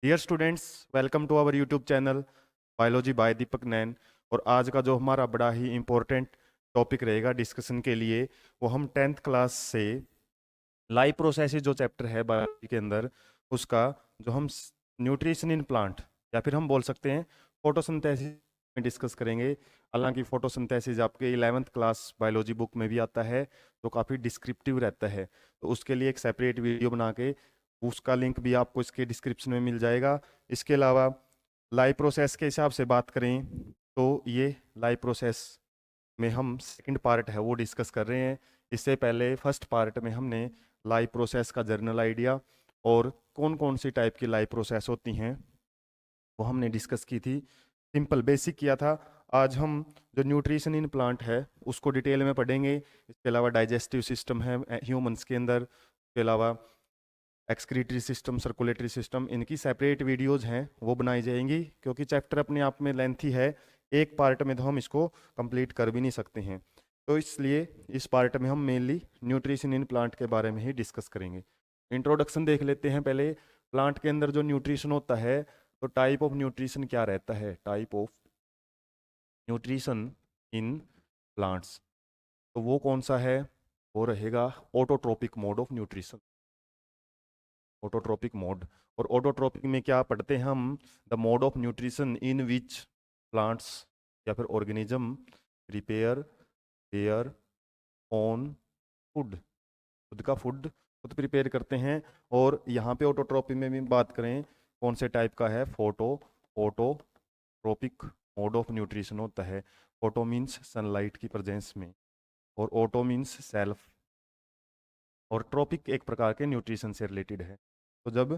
Dear students, welcome to our YouTube channel biology by Deepak Nain. और आज का जो हमारा बड़ा ही इम्पोर्टेंट टॉपिक रहेगा डिस्कशन के लिए, वो हम 10th क्लास से लाइव प्रोसेसेस जो चैप्टर है बायोलॉजी के अंदर, उसका जो हम न्यूट्रिशन इन प्लांट या फिर हम बोल सकते हैं फोटोसिंथेसिस में डिस्कस करेंगे। हालांकि फोटोसिंथेसिस आपके 11th क्लास बायोलॉजी बुक में भी आता है, तो काफ़ी डिस्क्रिप्टिव रहता है। तो उसके लिए एक सेपरेट वीडियो बना के उसका लिंक भी आपको इसके डिस्क्रिप्शन में मिल जाएगा। इसके अलावा लाइव प्रोसेस के हिसाब से बात करें तो ये लाइव प्रोसेस में हम सेकंड पार्ट है वो डिस्कस कर रहे हैं। इससे पहले फर्स्ट पार्ट में हमने लाइव प्रोसेस का जर्नल आइडिया और कौन कौन सी टाइप की लाइव प्रोसेस होती हैं वो हमने डिस्कस की थी, सिंपल बेसिक किया था। आज हम जो न्यूट्रिशन इन प्लांट है उसको डिटेल में पढ़ेंगे। इसके अलावा डाइजेस्टिव सिस्टम है ह्यूमंस के अंदर, इसके अलावा एक्सक्रीटरी सिस्टम, सर्कुलेटरी सिस्टम, इनकी सेपरेट वीडियोज हैं वो बनाई जाएंगी, क्योंकि चैप्टर अपने आप में लेंथी है। एक पार्ट में तो हम इसको कंप्लीट कर भी नहीं सकते हैं, तो इसलिए इस पार्ट में हम मेनली न्यूट्रिशन इन प्लांट के बारे में ही डिस्कस करेंगे। इंट्रोडक्शन देख लेते हैं पहले। प्लांट के अंदर जो न्यूट्रिशन होता है, तो टाइप ऑफ न्यूट्रिशन क्या रहता है, type of nutrition in plants, तो वो कौन सा है, वो रहेगा autotrophic mode of nutrition. Autotrophic mode. और ऑटोट्रोपिक में क्या पढ़ते हैं हम, the mode of nutrition in which plants या फिर organism prepare their own food, खुद का फूड खुद प्रिपेयर करते हैं। और यहाँ पे ऑटोट्रोपिक में भी बात करें कौन से टाइप का है, ऑटोट्रोपिक मोड ऑफ न्यूट्रिशन होता है। ऑटो मीन्स सनलाइट की प्रेजेंस में, और ऑटो मीन्स सेल्फ, और ट्रोपिक एक प्रकार के न्यूट्रिशन से रिलेटेड है। तो जब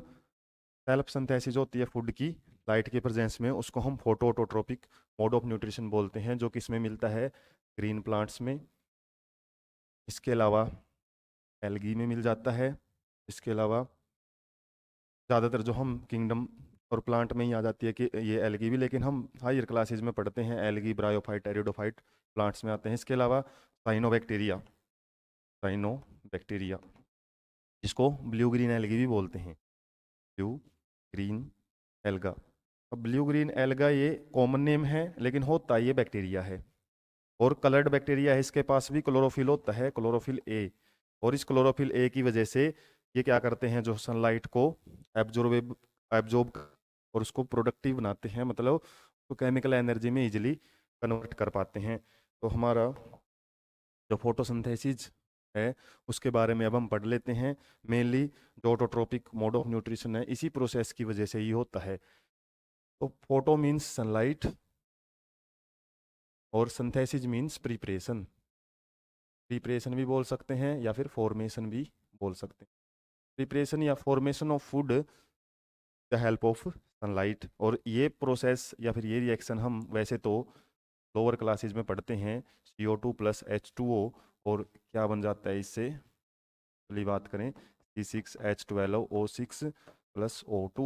सेल्फ सिंथेसिस होती है फूड की लाइट के प्रेजेंस में, उसको हम photo autotrophic mode of nutrition बोलते हैं, जो किसमें मिलता है, ग्रीन प्लांट्स में। इसके अलावा एल्गी में मिल जाता है। इसके अलावा ज़्यादातर जो हम किंगडम और प्लांट में ही आ जाती है कि ये एल्गी भी, लेकिन हम हायर क्लासेज में पढ़ते हैं एल्गी, ब्रायोफाइट, एरिडोफाइट प्लांट्स में आते हैं। इसके अलावा साइनोबैक्टीरिया, साइनोबैक्टीरिया जिसको ब्लू ग्रीन एल्गी भी बोलते हैं, ब्लू ग्रीन एल्गा। अब ब्लू ग्रीन एल्गा ये कॉमन नेम है, लेकिन होता ये बैक्टीरिया है, और कलर्ड बैक्टीरिया है। इसके पास भी क्लोरोफिल होता है, क्लोरोफिल ए। और इस क्लोरोफिल ए की वजह से ये क्या करते हैं, जो सनलाइट को एब्जॉर्ब एब्जॉर्ब और उसको प्रोडक्टिव बनाते हैं, मतलब तो केमिकल एनर्जी में इजिली कन्वर्ट कर पाते हैं। तो हमारा जो फोटोसिंथेसिस है उसके बारे में अब हम पढ़ लेते हैं। मेनली जो ऑटोट्रोपिक मोड ऑफ न्यूट्रिशन है इसी प्रोसेस की वजह से ही होता है। तो फोटो मीन्स सनलाइट, और सिंथेसिस मीन्स प्रिपरेशन। प्रिपरेशन भी बोल सकते हैं या फिर फॉर्मेशन भी बोल सकते हैं। प्रिपरेशन या formation of food the help of sunlight. और ये प्रोसेस या फिर ये रिएक्शन हम वैसे तो लोअर क्लासेज में पढ़ते हैं, CO2 प्लस H2O, और क्या बन जाता है इससे, पहली बात करें C6H12O6 प्लस O2।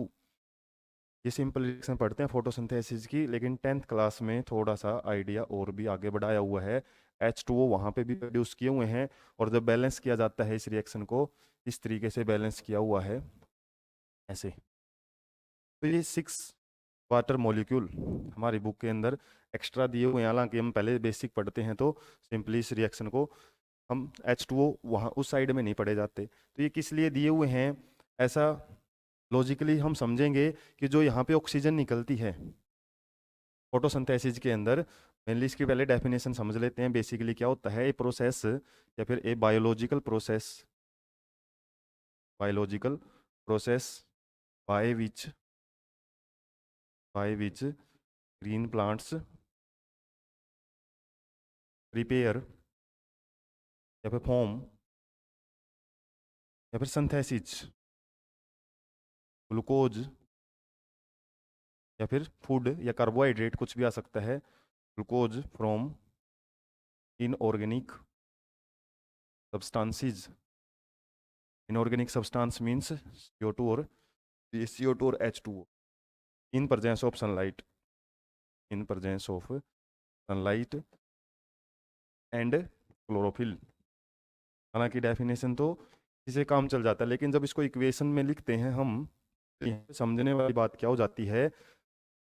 ये सिंपल रिएक्शन पढ़ते हैं फोटोसिंथेसिस की, लेकिन 10th क्लास में थोड़ा सा आइडिया और भी आगे बढ़ाया हुआ है। H2O वहाँ पे भी प्रोड्यूस किए हुए हैं, और जब बैलेंस किया जाता है इस रिएक्शन को, इस तरीके से बैलेंस किया हुआ है ऐसे। तो ये 6 वाटर मॉलिक्यूल हमारी बुक के अंदर एक्स्ट्रा दिए हुए हैं। हालांकि हम पहले बेसिक पढ़ते हैं तो सिंपली इस रिएक्शन को हम H2O वहाँ उस साइड में नहीं पढ़े जाते। तो ये किस लिए दिए हुए हैं, ऐसा लॉजिकली हम समझेंगे कि जो यहाँ पे ऑक्सीजन निकलती है फोटोसिंथेसिस के अंदर, मेनली इसकी पहले डेफिनेशन समझ लेते हैं। बेसिकली क्या होता है, ए प्रोसेस या फिर a biological process by which green plants prepare या फिर फॉर्म या फिर सिंथेसिस ग्लूकोज या फिर फूड या कार्बोहाइड्रेट, कुछ भी आ सकता है, glucose from inorganic substances. Inorganic substance means CO2 और CO2 और H2O in presence of sunlight, in presence of sunlight and chlorophyll. हालांकि डेफिनेशन तो इसे काम चल जाता है, लेकिन जब इसको इक्वेशन में लिखते हैं हम समझने वाली बात क्या हो जाती है,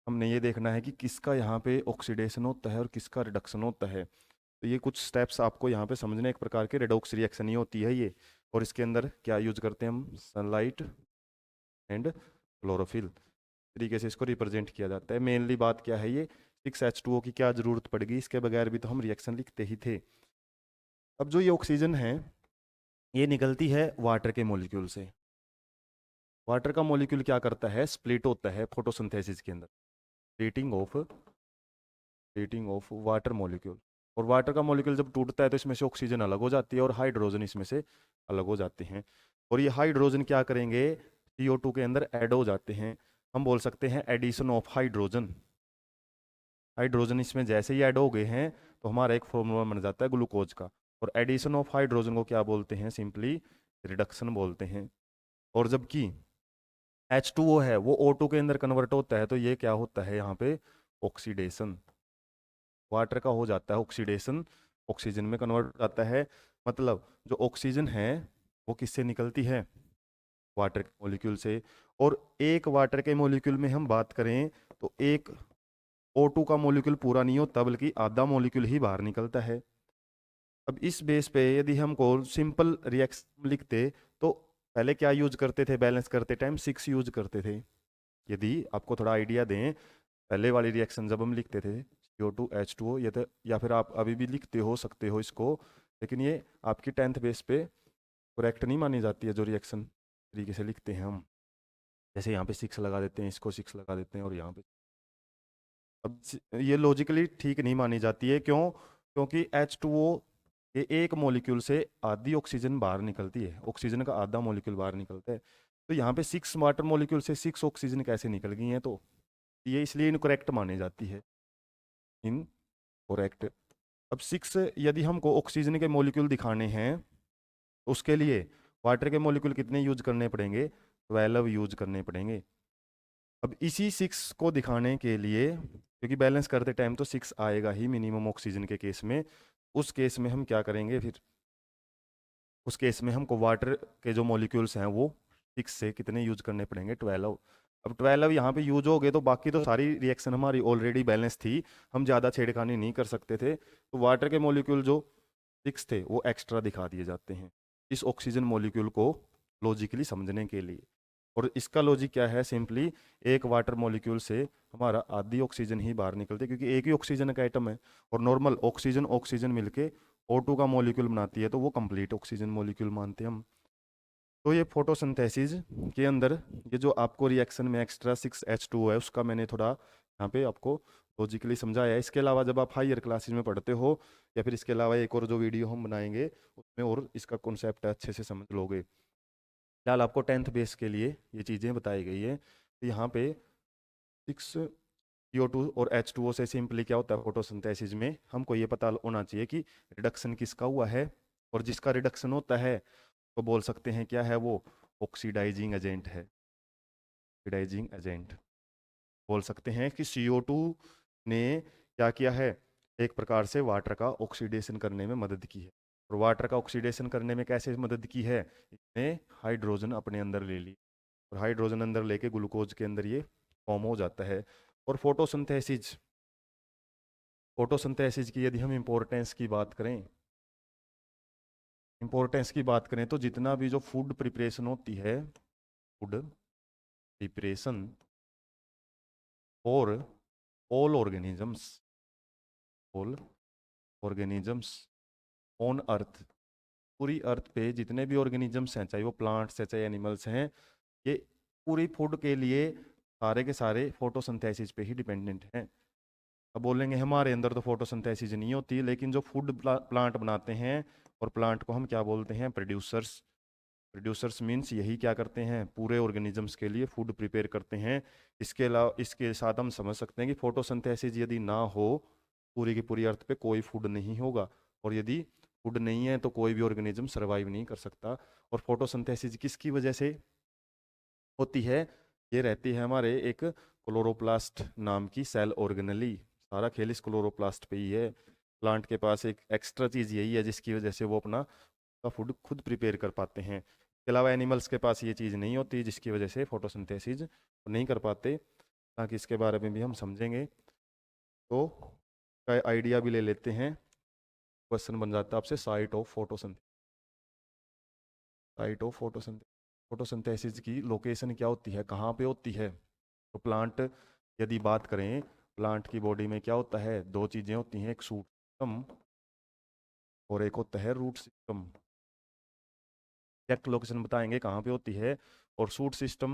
हमने ये देखना है कि किसका यहाँ पे ऑक्सीडेशन होता है और किसका रिडक्शन होता है। तो ये कुछ स्टेप्स आपको यहाँ पे समझने, एक प्रकार के रेडॉक्स रिएक्शन ही होती है ये। और इसके अंदर क्या यूज करते हैं हम, सनलाइट एंड क्लोरोफिल तरीके से इसको रिप्रेजेंट किया जाता है। मेनली बात क्या है, ये 6H2O की क्या जरूरत पड़ेगी, इसके बगैर भी तो हम रिएक्शन लिखते ही थे। अब जो ये ऑक्सीजन है ये निकलती है वाटर के मॉलिक्यूल से। वाटर का मॉलिक्यूल क्या करता है, स्प्लिट होता है फोटोसिंथेसिस के अंदर, स्प्लिटिंग ऑफ वाटर मॉलिक्यूल। और वाटर का मॉलिक्यूल जब टूटता है तो इसमें से ऑक्सीजन अलग हो जाती है और हाइड्रोजन इसमें से अलग हो जाते हैं। और ये हाइड्रोजन क्या करेंगे, CO2 के अंदर ऐड हो जाते हैं। हम बोल सकते हैं एडिशन ऑफ हाइड्रोजन। हाइड्रोजन इसमें जैसे ही ऐड हो गए हैं तो हमारा एक फॉर्मूला बन जाता है ग्लूकोज का। और एडिशन ऑफ हाइड्रोजन को क्या बोलते हैं, सिंपली रिडक्शन बोलते हैं। और जबकि H2O है वो O2 के अंदर कन्वर्ट होता है, तो ये क्या होता है यहाँ पे, ऑक्सीडेशन। वाटर का हो जाता है ऑक्सीडेशन, ऑक्सीजन में कन्वर्ट हो जाता है। मतलब जो ऑक्सीजन है वो किससे निकलती है, वाटर के मॉलिक्यूल से। और एक वाटर के मॉलिक्यूल में हम बात करें तो एक O2 का मॉलिक्यूल पूरा नहीं होता, बल्कि आधा मॉलिक्यूल ही बाहर निकलता है। अब इस बेस पे यदि हमको सिंपल रिएक्शन लिखते तो पहले क्या यूज करते थे, बैलेंस करते टाइम 6 यूज करते थे। यदि आपको थोड़ा आइडिया दें, पहले वाली रिएक्शन जब हम लिखते थे CO2H2O, ये तो, या फिर आप अभी भी लिखते हो सकते हो इसको, लेकिन ये आपकी 10th बेस पे करेक्ट नहीं मानी जाती है जो रिएक्शन तरीके से लिखते हैं हम। जैसे यहाँ पे 6 लगा देते हैं, इसको 6 लगा देते हैं और यहाँ पे। अब ये लॉजिकली ठीक नहीं मानी जाती है, क्यों, क्योंकि H2O ये एक मॉलिक्यूल से आधी ऑक्सीजन बाहर निकलती है, ऑक्सीजन का आधा मॉलिक्यूल बाहर निकलता है। तो यहाँ पे 6 वाटर मॉलिक्यूल से 6 ऑक्सीजन कैसे निकल गई हैं, तो ये इसलिए इनकरेक्ट मानी जाती है, इनकरेक्ट। अब 6 यदि हमको ऑक्सीजन के मॉलिक्यूल दिखाने हैं तो उसके लिए वाटर के मॉलिक्यूल कितने यूज करने पड़ेंगे, 12 यूज करने पड़ेंगे। अब इसी 6 को दिखाने के लिए, क्योंकि बैलेंस करते टाइम तो 6 आएगा ही मिनिमम ऑक्सीजन के केस में, उस केस में हम क्या करेंगे फिर, उस केस में हमको वाटर के जो मॉलिक्यूल्स हैं वो 6 से कितने यूज करने पड़ेंगे, 12। अब 12 यहाँ पे यूज हो गए तो बाकी तो सारी रिएक्शन हमारी ऑलरेडी बैलेंस थी, हम ज़्यादा छेड़खानी नहीं कर सकते थे। तो वाटर के मॉलिक्यूल जो 6 थे वो एक्स्ट्रा दिखा दिए जाते हैं इस ऑक्सीजन मॉलिक्यूल को लॉजिकली समझने के लिए। और इसका लॉजिक क्या है, सिंपली एक वाटर मॉलिक्यूल से हमारा आधी ऑक्सीजन ही बाहर निकलती है, क्योंकि एक ही ऑक्सीजन का एटम है। और नॉर्मल ऑक्सीजन ऑक्सीजन मिलके O2 का मॉलिक्यूल बनाती है, तो वो कंप्लीट ऑक्सीजन मॉलिक्यूल मानते हैं हम। तो ये फोटोसिंथेसिस के अंदर ये जो आपको रिएक्शन में एक्स्ट्रा 6H2O है उसका मैंने थोड़ा यहाँ पे आपको लॉजिकली समझाया है। इसके अलावा जब आप हायर क्लासेज में पढ़ते हो या फिर इसके अलावा एक और जो वीडियो हम बनाएंगे उसमें और इसका कॉन्सेप्ट अच्छे से समझ लोगे। फिलहाल आपको 10th बेस के लिए ये चीज़ें बताई गई है। तो यहाँ पे 6 CO2 और H2O से सिंपली क्या होता है फोटोसिंथेसिस में, हमको ये पता होना चाहिए कि रिडक्शन किसका हुआ है। और जिसका रिडक्शन होता है तो बोल सकते हैं क्या है वो, ऑक्सीडाइजिंग एजेंट है। ऑक्सीडाइजिंग एजेंट बोल सकते हैं कि CO2 ने क्या किया है, एक प्रकार से वाटर का ऑक्सीडेशन करने में मदद की है। और वाटर का ऑक्सीडेशन करने में कैसे मदद की है, इसने हाइड्रोजन अपने अंदर ले ली और हाइड्रोजन अंदर लेके ग्लूकोज के अंदर ये फॉर्म हो जाता है। और फोटोसिंथेसिस, फोटोसिंथेसिस की यदि हम इम्पोर्टेंस की बात करें, इम्पोर्टेंस की बात करें तो जितना भी जो फूड प्रिपरेशन होती है, फूड प्रिपरेशन और all organisms, all organisms on earth, पूरी अर्थ पे जितने भी ऑर्गेनिजम्स हैं, चाहे वो प्लांट्स हैं चाहे एनिमल्स हैं, ये पूरी फूड के लिए सारे के सारे फोटोसिंथेसिस पे ही डिपेंडेंट हैं। अब बोलेंगे हमारे अंदर तो फोटोसिंथेसिस नहीं होती, लेकिन जो फूड प्लांट बनाते हैं, और प्लांट को हम क्या बोलते हैं, प्रोड्यूसर्स। प्रोड्यूसर्स मीन्स यही क्या करते हैं, पूरे ऑर्गेनिजम्स के लिए फूड प्रिपेयर करते हैं। इसके अलावा इसके साथ हम समझ सकते हैं कि फोटोसिंथेसिस यदि ना हो, पूरी की पूरी अर्थ पे कोई फूड नहीं होगा। और यदि फूड नहीं है तो कोई भी ऑर्गेनिज्म सर्वाइव नहीं कर सकता। और फोटोसिंथेसिस किसकी वजह से होती है, ये रहती है हमारे एक क्लोरोप्लास्ट नाम की सेल ऑर्गेनली। सारा खेल इस क्लोरोप्लास्ट पे ही है। प्लांट के पास एक एक्स्ट्रा चीज़ यही है जिसकी वजह से वो अपना का फूड खुद प्रिपेयर कर पाते हैं। इसके इसके अलावा एनिमल्स के पास ये चीज़ नहीं होती, जिसकी वजह से फोटोसिंथेसिस नहीं कर पाते। ताकि इसके बारे में भी हम समझेंगे, तो का आइडिया भी ले लेते हैं। क्वेश्चन बन जाता है आपसे, site of photosynthesis. Site of photosynthesis की लोकेशन क्या होती है, कहाँ पे होती है? तो प्लांट, यदि बात करें प्लांट की बॉडी में क्या होता है, दो चीज़ें होती हैं, एक शूट सिस्टम और एक होता है रूट सिस्टम। एग्जैक्ट लोकेशन बताएंगे कहाँ पे होती है। और शूट सिस्टम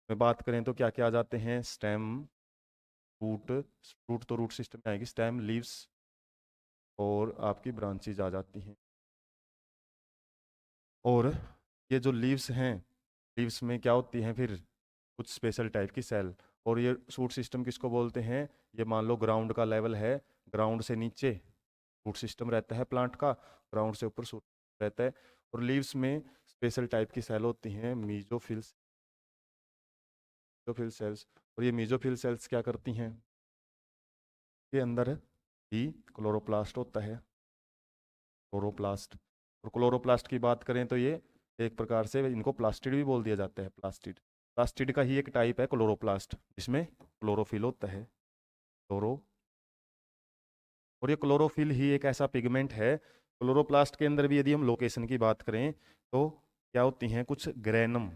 में बात करें तो क्या क्या आ जाते हैं, स्टेम, रूट। रूट तो रूट सिस्टम में आएगी, स्टेम, लीव्स और आपकी ब्रांचेज आ जाती हैं। और ये जो लीव्स हैं, लीव्स में क्या होती हैं फिर, कुछ स्पेशल टाइप की सेल। और ये शूट सिस्टम किसको बोलते हैं, ये मान लो ग्राउंड का लेवल है, ग्राउंड से नीचे रूट सिस्टम रहता है प्लांट का, ग्राउंड से ऊपर शूट रहता है। और लीव्स में स्पेशल टाइप की सेल होती हैं, मीजोफिल सेल्स। और ये मीजोफिल सेल्स क्या करती हैं, के अंदर ही क्लोरोप्लास्ट होता है, क्लोरोप्लास्ट। और क्लोरोप्लास्ट की बात करें तो ये एक प्रकार से इनको प्लास्टिड भी बोल दिया जाता है, प्लास्टिड। प्लास्टिड का ही एक टाइप है क्लोरोप्लास्ट, जिसमें क्लोरोफिल होता है, क्लोरो। और ये क्लोरोफिल ही एक ऐसा पिगमेंट है, क्लोरोप्लास्ट के अंदर भी यदि हम लोकेशन की बात करें तो क्या होती हैं, कुछ ग्रेनम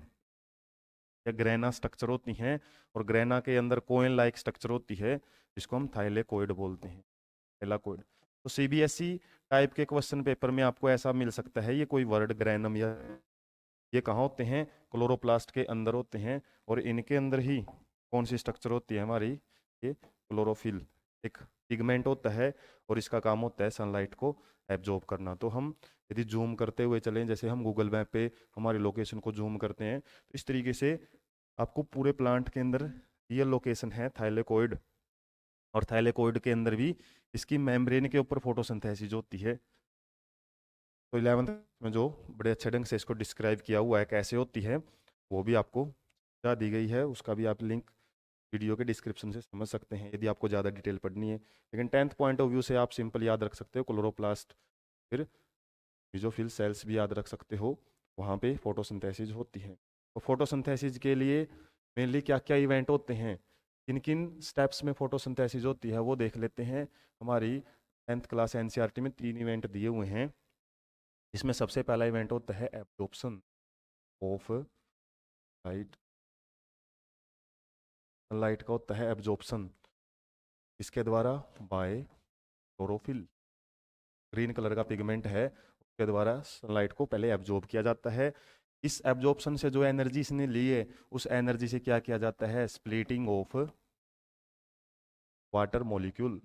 या ग्रेना स्ट्रक्चर होती हैं। और ग्रेना के अंदर कोइन लाइक स्ट्रक्चर होती है, जिसको हम थाइलेकोइड बोलते हैं, थैलाकोइड। तो सीबीएसई टाइप के क्वेश्चन पेपर में आपको ऐसा मिल सकता है, ये कोई वर्ड ग्रेनम या, ये कहाँ होते हैं, क्लोरोप्लास्ट के अंदर होते हैं। और इनके अंदर ही कौन सी स्ट्रक्चर होती है हमारी, ये क्लोरोफिल एक पिगमेंट होता है। और इसका काम होता है सनलाइट को एब्जॉर्ब करना। तो हम यदि जूम करते हुए चलें, जैसे हम गूगल मैप पे हमारी लोकेशन को जूम करते हैं, तो इस तरीके से आपको पूरे प्लांट के अंदर ये लोकेशन है थाइलेकोइड। और थाइलेकोइड के अंदर भी इसकी मेम्ब्रेन के ऊपर फोटोसिंथेसिस होती है। तो 11th में जो बड़े अच्छे ढंग से इसको डिस्क्राइब किया हुआ है कैसे होती है, वो भी आपको क्या दी गई है, उसका भी आप लिंक वीडियो के डिस्क्रिप्शन से समझ सकते हैं यदि आपको ज़्यादा डिटेल पढ़नी है। लेकिन 10th पॉइंट ऑफ व्यू से आप सिंपल याद रख सकते हो क्लोरोप्लास्ट, फिर मीजोफिल सेल्स भी याद रख सकते हो, वहाँ पे फोटोसिंथेसिस होती है। तो फोटोसिंथेसिस के लिए मेनली क्या क्या इवेंट होते हैं, किन किन स्टेप्स में फोटोसिंथेसिस होती है, वो देख लेते हैं। हमारी 10th क्लास एनसीईआरटी में 3 इवेंट दिए हुए हैं। इसमें सबसे पहला इवेंट होता है एब्जॉर्प्शन ऑफ लाइट। लाइट का होता है एब्जॉर्प्शन, इसके द्वारा बाय क्लोरोफिल, ग्रीन कलर का पिगमेंट है, उसके द्वारा सनलाइट को पहले एब्जॉर्ब किया जाता है। इस एब्जॉर्प्शन से जो एनर्जी इसने ली है, उस एनर्जी से क्या किया जाता है, splitting of water molecule.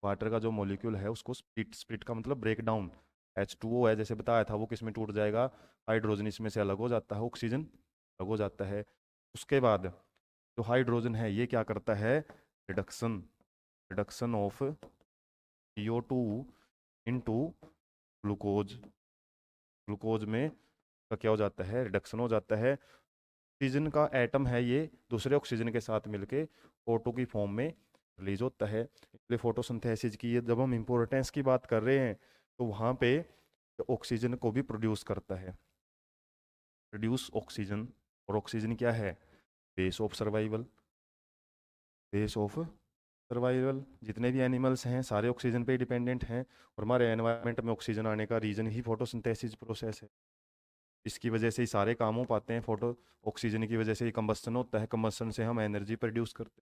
Water का जो मॉलिक्यूल है उसको स्प्लिट, स्प्लिट का मतलब ब्रेक डाउन। H2O है जैसे बताया था, वो किस में टूट जाएगा, हाइड्रोजन इसमें से अलग हो जाता है, ऑक्सीजन अलग हो जाता है। उसके बाद जो हाइड्रोजन है ये क्या करता है, reduction, reduction of CO2 into glucose. Glucose में का क्या हो जाता है, रिडक्शन हो जाता है। ऑक्सीजन का एटम है, ये दूसरे ऑक्सीजन के साथ मिलके O2 की फॉर्म में रिलीज होता है। इसलिए फोटोसिंथेसिस की जब हम इम्पोर्टेंस की बात कर रहे हैं, तो वहाँ पे ऑक्सीजन को भी प्रोड्यूस करता है, प्रोड्यूस ऑक्सीजन। और ऑक्सीजन क्या है, base of survival, base of survival. जितने भी एनिमल्स हैं सारे ऑक्सीजन पे डिपेंडेंट हैं, और हमारे एनवायरनमेंट में ऑक्सीजन आने का रीजन ही फोटोसिंथेसिस प्रोसेस है। इसकी वजह से ही सारे काम हो पाते हैं। फोटो ऑक्सीजन की वजह से ही कंबस्टन होता है, कंबस्टन से हम एनर्जी प्रोड्यूस करते हैं।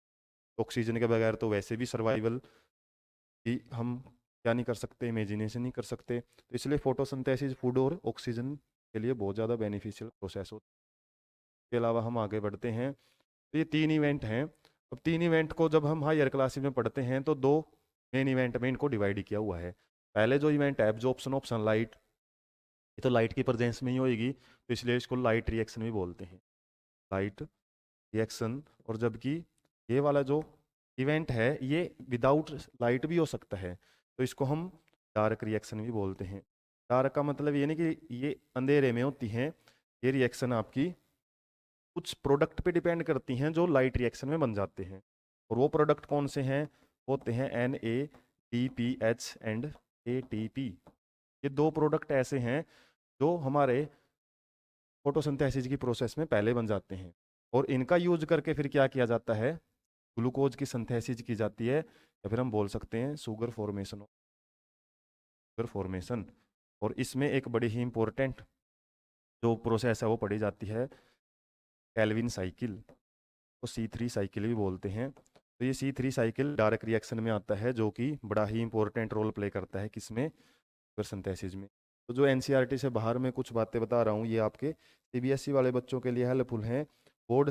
ऑक्सीजन के बगैर तो वैसे भी सर्वाइवल कि हम क्या नहीं कर सकते, इमेजिनेशन नहीं कर सकते। तो इसलिए फोटोसिंथेसिस फूड और ऑक्सीजन के लिए बहुत ज़्यादा बेनिफिशियल प्रोसेस होता है। इसके अलावा हम आगे बढ़ते हैं, तो ये 3 इवेंट हैं। अब 3 इवेंट को जब हम हायर क्लासेस में पढ़ते हैं तो 2 मेन इवेंट में इनको डिवाइड किया हुआ है। पहले जो इवेंट है एब्जॉर्प्शन ऑफ सनलाइट, ये तो लाइट की प्रेजेंस में ही होएगी, तो इसलिए इसको लाइट रिएक्शन भी बोलते हैं, लाइट रिएक्शन। और जबकि ये वाला जो इवेंट है ये विदाउट लाइट भी हो सकता है, तो इसको हम डार्क रिएक्शन भी बोलते हैं। डार्क का मतलब ये नहीं कि ये अंधेरे में होती हैं, ये रिएक्शन आपकी कुछ प्रोडक्ट पे डिपेंड करती हैं जो लाइट रिएक्शन में बन जाते हैं। और वो प्रोडक्ट कौन से हैं, होते हैं NADPH एंड ATP। ये 2 प्रोडक्ट ऐसे हैं जो हमारे फोटोसिंथेसिस की प्रोसेस में पहले बन जाते हैं, और इनका यूज करके फिर क्या किया जाता है, ग्लूकोज की सिंथेसिस की जाती है, या फिर हम बोल सकते हैं शुगर फॉर्मेशन। और इसमें एक बड़ी ही इंपॉर्टेंट जो प्रोसेस है वो पढ़ी जाती है, कैल्विन साइकिल, तो C3 साइकिल भी बोलते हैं। तो ये C3 साइकिल डायरेक्ट रिएक्शन में आता है, जो कि बड़ा ही इंपॉर्टेंट रोल प्ले करता है किसमें, शुगर सिंथेसिस में। तो जो एनसीईआरटी से बाहर में कुछ बातें बता रहा हूँ, ये आपके सीबीएसई वाले बच्चों के लिए हेल्पफुल हैं।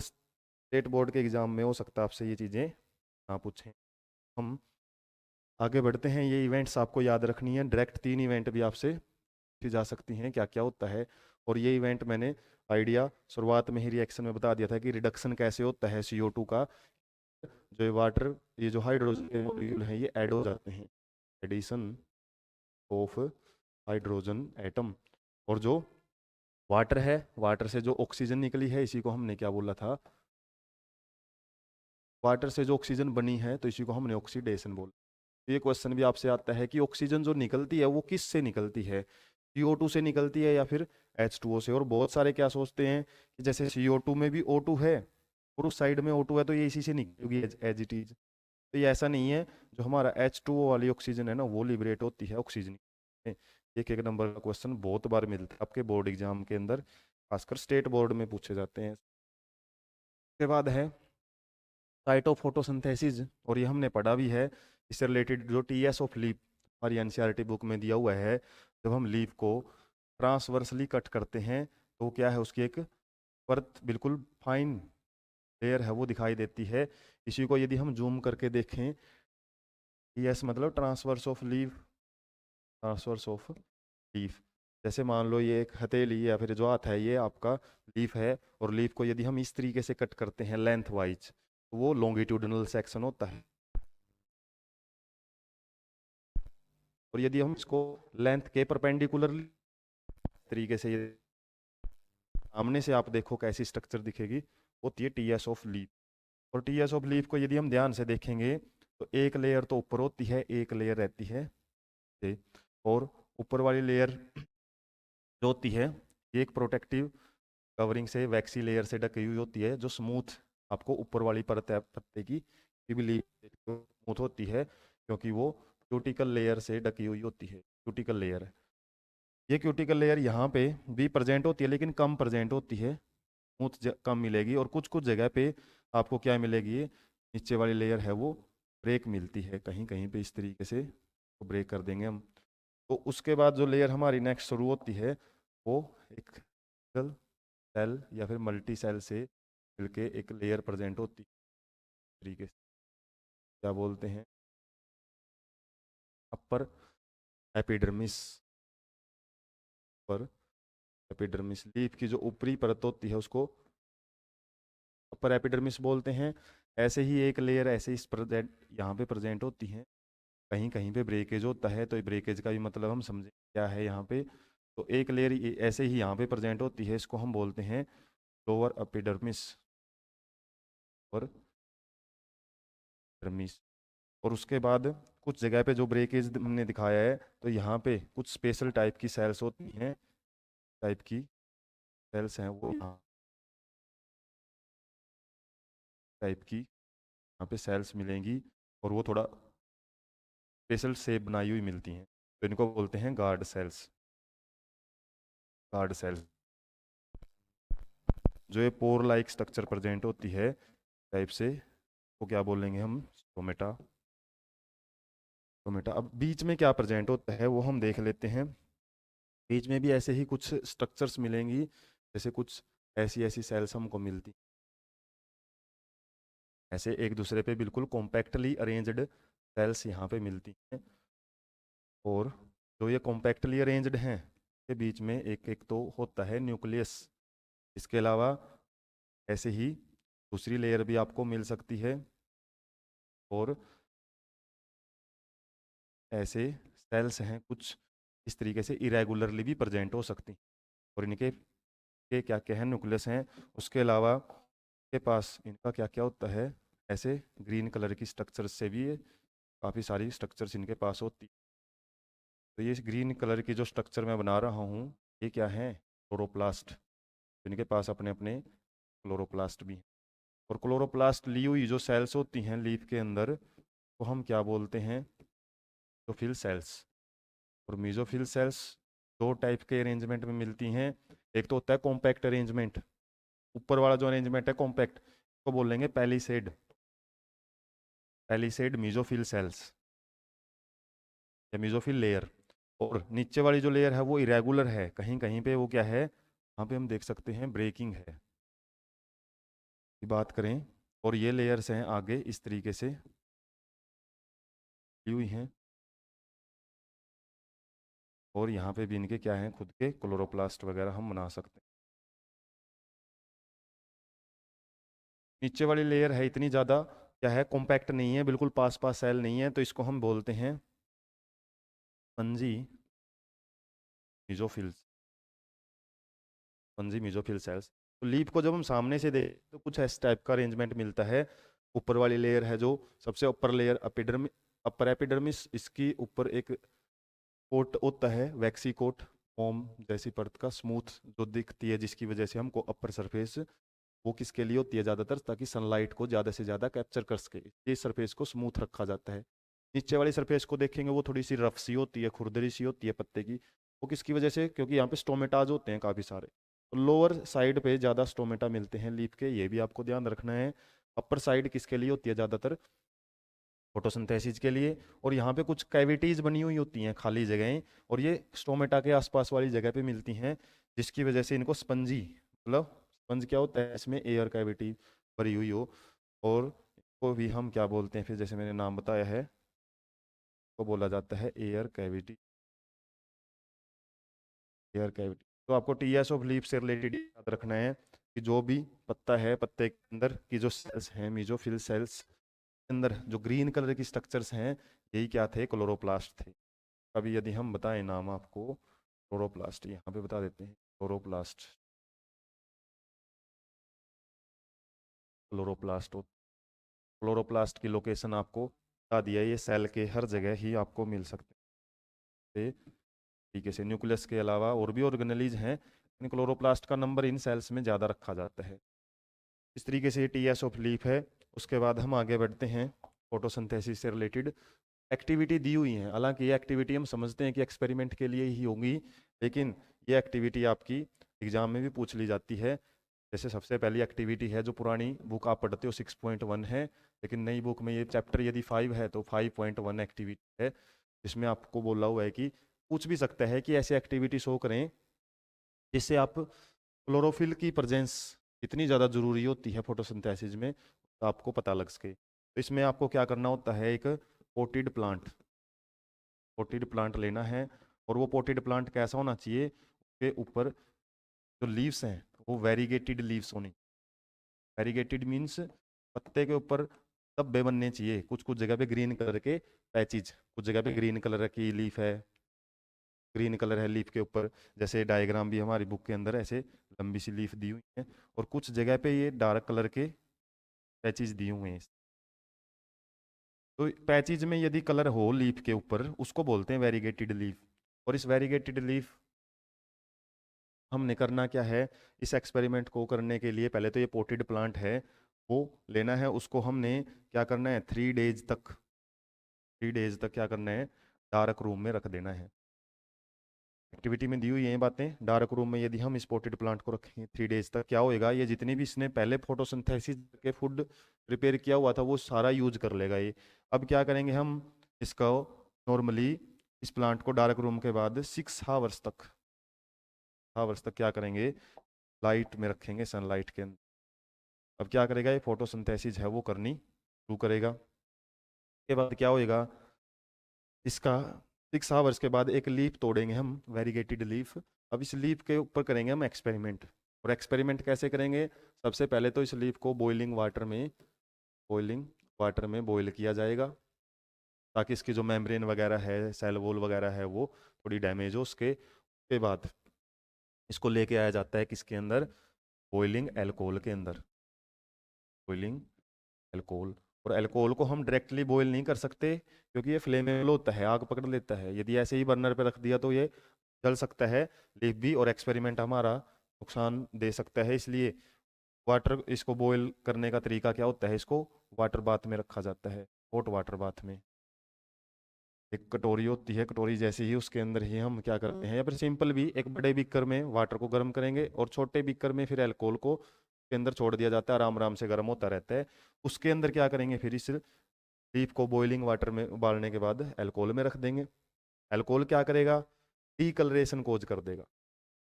स्टेट बोर्ड के एग्जाम में हो सकता है आपसे ये चीज़ें ना पूछें। हम आगे बढ़ते हैं। ये इवेंट्स आपको याद रखनी है, डायरेक्ट 3 इवेंट भी आपसे पूछी जा सकती हैं, क्या क्या होता है। और ये इवेंट मैंने आइडिया शुरुआत में ही रिएक्शन में बता दिया था कि रिडक्शन कैसे होता है CO2 का, जो वाटर, ये जो हाइड्रोजन के मॉलिक्यूल हैं ये ऐड हो जाते हैं, एडिशन ऑफ हाइड्रोजन एटम। और जो वाटर है, वाटर से जो ऑक्सीजन निकली है, इसी को हमने क्या बोला था, वाटर से जो ऑक्सीजन बनी है तो इसी को हमने ऑक्सीडेशन बोला। ये क्वेश्चन भी आपसे आता है कि ऑक्सीजन जो निकलती है वो किस से निकलती है, CO2 से निकलती है या फिर H2O से। और बहुत सारे क्या सोचते हैं कि जैसे CO2 में भी O2 है और उस साइड में O2 है तो ये इसी से निकलेगी एज इट इज। तो ये ऐसा नहीं है, जो हमारा H2O वाली ऑक्सीजन है ना वो लिबरेट होती है ऑक्सीजन। एक एक नंबर का क्वेश्चन बहुत बार मिलता है आपके बोर्ड एग्जाम के अंदर, खासकर स्टेट बोर्ड में पूछे जाते हैं। उसके बाद है साइट ऑफ फोटोसिंथेसिस, और ये हमने पढ़ा भी है। इससे रिलेटेड जो TS ऑफ लीफ हमारी एनसीईआरटी बुक में दिया हुआ है, जब हम लीफ को ट्रांसवर्सली कट करते हैं तो क्या है, उसकी एक परत बिल्कुल फाइन लेयर है वो दिखाई देती है। इसी को यदि हम जूम करके देखें, TS मतलब ट्रांसवर्स ऑफ लीफ। जैसे मान लो ये एक हथेली या फिर जो हाथ है ये आपका लीफ है, और लीफ को यदि हम इस तरीके से कट करते हैं लेंथ वाइज, तो वो लॉन्गिट्यूडिनल सेक्शन होता है। और यदि हम इसको लेंथ के परपेंडिकुलर तरीके से ये सामने से आप देखो कैसी स्ट्रक्चर दिखेगी, होती है TS ऑफ लीफ। और TS ऑफ लीफ को यदि हम ध्यान से देखेंगे तो एक लेयर तो ऊपर होती है, एक लेयर रहती है ये। और ऊपर वाली लेयर जो होती है ये एक प्रोटेक्टिव कवरिंग से, वैक्सी लेयर से ढकी हुई होती है, जो स्मूथ आपको ऊपर वाली परत है पत्ते की, भी लीफ स्मूथ होती है क्योंकि वो क्यूटिकल लेयर से ढकी हुई होती है, क्यूटिकल लेयर। ये क्यूटिकल लेयर यहाँ पे भी प्रेजेंट होती है लेकिन कम प्रेजेंट होती है, स्मूथ कम मिलेगी। और कुछ कुछ जगह पे आपको क्या मिलेगी, नीचे वाली लेयर है वो ब्रेक मिलती है कहीं कहीं पे, इस तरीके से तो ब्रेक कर देंगे हम। तो उसके बाद जो लेयर हमारी नेक्स्ट शुरू होती है वो एक सिंगल सेल या फिर मल्टी सेल से मिलके एक लेयर प्रेजेंट होती है, इस तरीके से क्या बोलते हैं, अपर एपिडर्मिस। पर एपिडर्मिस लीफ की जो ऊपरी परत होती है उसको अपर एपिडर्मिस बोलते हैं। ऐसे ही एक लेयर ऐसे ही प्रेजेंट यहाँ पे प्रेजेंट होती है, कहीं कहीं पे ब्रेकेज होता है, तो ब्रेकेज का भी मतलब हम समझें क्या है यहाँ पे। तो एक लेयर ऐसे ही यहाँ पे प्रेजेंट होती है, इसको हम बोलते हैं लोअर एपिडर्मिस और डर्मिस। और उसके बाद कुछ जगह पे जो ब्रेकेज हमने दिखाया है, तो यहाँ पे कुछ स्पेशल टाइप की सेल्स होती हैं, टाइप की सेल्स हैं वो यहाँ टाइप की यहाँ पे सेल्स मिलेंगी, और वो थोड़ा स्पेशल शेप बनाई हुई मिलती हैं, तो इनको बोलते हैं गार्ड सेल्स। जो ये पोर लाइक स्ट्रक्चर प्रेजेंट होती है टाइप से, वो क्या बोलेंगे हम, स्टोमेटा। स्टोमेटा। अब बीच में क्या प्रेजेंट होता है वो हम देख लेते हैं। बीच में भी ऐसे ही कुछ स्ट्रक्चर्स मिलेंगी, जैसे कुछ ऐसी ऐसी सेल्स हमको मिलती, ऐसे एक दूसरे पे बिल्कुल कॉम्पैक्टली अरेंज्ड सेल्स यहाँ पे मिलती हैं। और जो ये कॉम्पैक्टली अरेंज्ड हैं के बीच में एक एक तो होता है न्यूक्लियस। इसके अलावा ऐसे ही दूसरी लेयर भी आपको मिल सकती है, और ऐसे सेल्स हैं कुछ इस तरीके से इरेगुलरली भी प्रेजेंट हो सकती हैं। और इनके के क्या क्या है, न्यूक्लियस हैं। उसके अलावा के पास इनका क्या क्या होता है, ऐसे ग्रीन कलर की स्ट्रक्चर्स से भी काफ़ी सारी स्ट्रक्चर्स इनके पास होती। तो ये ग्रीन कलर की जो स्ट्रक्चर मैं बना रहा हूँ ये क्या है, क्लोरोप्लास्ट। इनके पास अपने अपने क्लोरोप्लास्ट भी हैं। और क्लोरोप्लास्ट ली हुई जो सेल्स होती हैं लीफ के अंदर, तो हम क्या बोलते हैं, मेसोफिल सेल्स। और मेसोफिल सेल्स दो टाइप के अरेंजमेंट में मिलती हैं। एक तो होता है कॉम्पैक्ट अरेंजमेंट, ऊपर वाला जो अरेंजमेंट है कॉम्पैक्ट, को बोलेंगे पैलिसेड, पैलिसेड मेसोफिल सेल्स या मेसोफिल लेयर। और नीचे वाली जो लेयर है वो इरेगुलर है, कहीं कहीं पे वो क्या है, यहाँ पे हम देख सकते हैं ब्रेकिंग है, की बात करें। और ये लेयर्स हैं आगे इस तरीके से ली हुई हैं, और यहाँ पे भी इनके क्या हैं, खुद के क्लोरोप्लास्ट वगैरह हम बना सकते हैं। नीचे वाली लेयर है इतनी ज़्यादा क्या है, कॉम्पैक्ट नहीं है, बिल्कुल पास पास सेल नहीं है, तो इसको हम बोलते हैं स्पंजी मेसोफिल्स, स्पंजी मेसोफिल सेल्स। तो लीफ को जब हम सामने से देख तो कुछ इस टाइप का अरेंजमेंट मिलता है। ऊपर वाली लेयर है जो सबसे ऊपर लेयर एपिडर्मिस, अपर एपिडर्मिस, इसकी ऊपर एक कोट होता है वैक्सी कोट, मोम जैसी परत का स्मूथ जो दिखती है, जिसकी वजह से हमको अपर सरफेस, वो किसके लिए होती है ज़्यादातर, ताकि सनलाइट को ज़्यादा से ज़्यादा कैप्चर कर सके, ये सरफेस को स्मूथ रखा जाता है। नीचे वाली सरफेस को देखेंगे वो थोड़ी सी रफ सी होती है, खुरदरी सी होती है पत्ते की, वो किसकी वजह से, क्योंकि यहाँ पे स्टोमेटाज होते हैं काफ़ी सारे, तो लोअर साइड पे ज़्यादा स्टोमेटा मिलते हैं लीफ के, ये भी आपको ध्यान रखना है। अपर साइड किसके लिए होती है ज़्यादातर, फोटोसिंथेसिस के लिए। और यहाँ पे कुछ कैविटीज बनी हुई होती हैं, खाली जगहें, और ये स्टोमेटा के आसपास वाली जगह पे मिलती हैं, जिसकी वजह से इनको स्पंजी, मतलब स्पंज क्या होता है, इसमें एयर कैविटी भरी हुई हो। और इसको भी हम क्या बोलते हैं, फिर जैसे मैंने नाम बताया है, को बोला जाता है एयर कैविटी, एयर कैविटी। तो आपको टीएस ऑफ लीफ से रिलेटेड याद रखना है कि जो भी पत्ता है, पत्ते के अंदर की जो सेल्स हैं, मेसोफिल सेल्स के अंदर जो ग्रीन कलर की स्ट्रक्चर्स हैं, यही क्या थे, क्लोरोप्लास्ट थे। अभी यदि हम बताएं नाम आपको, क्लोरोप्लास्ट यहाँ पे बता देते हैं, क्लोरोप्लास्ट, क्लोरोप्लास्ट, क्लोरोप्लास्ट की लोकेशन आपको बता दिया, ये सेल के हर जगह ही आपको मिल सकते हैं तरीके से। न्यूक्लियस के अलावा और भी ऑर्गेनेलीज हैं, लेकिन क्लोरोप्लास्ट का नंबर इन सेल्स में ज़्यादा रखा जाता है। इस तरीके से ये टीएस ऑफ लीफ है। उसके बाद हम आगे बढ़ते हैं, फोटोसिंथेसिस से रिलेटेड एक्टिविटी दी हुई है। हालांकि ये एक्टिविटी हम समझते हैं कि एक्सपेरिमेंट के लिए ही होगी, लेकिन ये एक्टिविटी आपकी एग्जाम में भी पूछ ली जाती है। जैसे सबसे पहली एक्टिविटी है, जो पुरानी बुक आप पढ़ते हो 6.1 है, लेकिन नई बुक में ये चैप्टर यदि 5 है तो 5.1 एक्टिविटी है, जिसमें आपको बोला हुआ है कि पूछ भी सकता है कि ऐसी एक्टिविटी शो करें जिससे आप क्लोरोफिल की प्रेजेंस कितनी ज़्यादा ज़रूरी होती है फोटोसिंथेसिस में, तो आपको पता लग सके। तो इसमें आपको क्या करना होता है, एक पोटेड प्लांट, पोटेड प्लांट लेना है, और वो पोटेड प्लांट कैसा होना चाहिए, उसके ऊपर जो लीव्स हैं वो वेरीगेटेड लीव्स होनी। वेरीगेटेड मीन्स पत्ते के ऊपर धब्बे बनने चाहिए, कुछ कुछ जगह पे ग्रीन कलर के पैचेज, कुछ जगह पे ग्रीन कलर की लीफ है, ग्रीन कलर है लीफ के ऊपर, जैसे डायग्राम भी हमारी बुक के अंदर ऐसे लंबी सी लीफ दी हुई है, और कुछ जगह पे ये डार्क कलर के पैचेज दिए हुए हैं। तो पैचेज में यदि कलर हो लीफ के ऊपर, उसको बोलते हैं वेरीगेटेड लीफ। और इस वेरीगेटेड लीफ हमने करना क्या है, इस एक्सपेरिमेंट को करने के लिए पहले तो ये पोटेड प्लांट है वो लेना है, उसको हमने क्या करना है, 3 डेज तक, 3 डेज तक क्या करना है, डार्क रूम में रख देना है। एक्टिविटी में दी हुई ये बातें, डार्क रूम में यदि हम इस पोटेड प्लांट को रखें 3 डेज तक, क्या होएगा, ये जितनी भी इसने पहले फोटोसिंथेसिस के फूड प्रिपेयर किया हुआ था वो सारा यूज कर लेगा ये। अब क्या करेंगे हम, इसको नॉर्मली इस प्लांट को डार्क रूम के बाद 6 आवर्स तक, आवर्स तक क्या करेंगे, लाइट में रखेंगे, सनलाइट के अंदर। अब क्या करेगा, ये फोटोसिंथेसिस है वो करनी शुरू करेगा। के बाद क्या होएगा, इसका 6 आवर्स के बाद एक लीफ तोड़ेंगे हम, वेरीगेटेड लीफ। अब इस लीफ के ऊपर करेंगे हम एक्सपेरिमेंट। और एक्सपेरिमेंट कैसे करेंगे, सबसे पहले तो इस लीफ को बॉइलिंग वाटर में, बॉइलिंग वाटर में बॉईल किया जाएगा, ताकि इसकी जो मेम्ब्रेन वगैरह है, सेल वॉल वगैरह है, वो थोड़ी डैमेज हो। उसके बाद इसको लेके आया जाता है किसके अंदर, बॉइलिंग एल्कोहल के अंदर, बॉइलिंग एल्कोहल। और एल्कोहल को हम डायरेक्टली बॉईल नहीं कर सकते, क्योंकि ये फ्लेमेबल होता है, आग पकड़ लेता है। यदि ऐसे ही बर्नर पे रख दिया तो ये जल सकता है लीफ भी, और एक्सपेरिमेंट हमारा नुकसान दे सकता है। इसलिए वाटर, इसको बॉईल करने का तरीका क्या होता है, इसको वाटर बाथ में रखा जाता है, हॉट वाटर बाथ में। एक कटोरी होती है, कटोरी जैसी ही उसके अंदर ही हम क्या करते हैं, या फिर सिंपल भी एक बड़े बीकर में वाटर को गर्म करेंगे और छोटे बीकर में फिर अल्कोहल को के अंदर छोड़ दिया जाता है, आराम आराम से गर्म होता रहता है। उसके अंदर क्या करेंगे, फिर इस लीफ को बॉइलिंग वाटर में उबालने के बाद अल्कोहल में रख देंगे। अल्कोहल क्या करेगा, डी कलरेशन कोज कर देगा।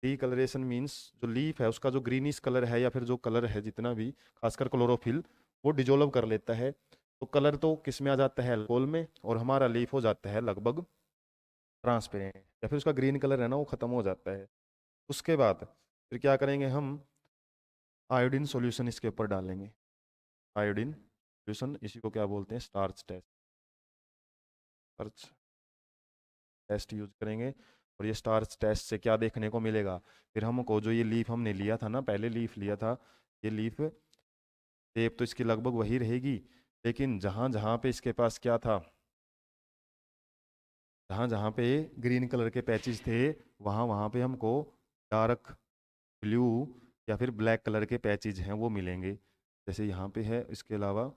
डी कलरेशन मीन्स जो लीफ है उसका जो ग्रीनिश कलर है या फिर जो कलर है जितना भी, खासकर क्लोरोफिल, वो डिजोल्व कर लेता है। तो कलर तो किस में आ जाता है, अल्कोहल में, और हमारा लीफ हो जाता है लगभग ट्रांसपेरेंट, या फिर उसका ग्रीन कलर है ना वो खत्म हो जाता है। उसके बाद फिर क्या करेंगे, हम आयोडीन सॉल्यूशन इसके ऊपर डालेंगे। आयोडीन सॉल्यूशन, इसी को क्या बोलते हैं, starch test. Starch test use करेंगे। और ये स्टार्च टेस्ट से क्या देखने को मिलेगा, फिर हमको जो ये लीफ हमने लिया था ना, पहले लीफ लिया था, ये लीफ शेप तो इसकी लगभग वही रहेगी, लेकिन जहाँ जहाँ पे इसके पास क्या था, जहाँ जहाँ पे ग्रीन कलर के पैचेस थे, वहाँ वहाँ पे हमको डार्क ब्लू या फिर ब्लैक कलर के पैचेज हैं वो मिलेंगे, जैसे यहाँ पे है। इसके अलावा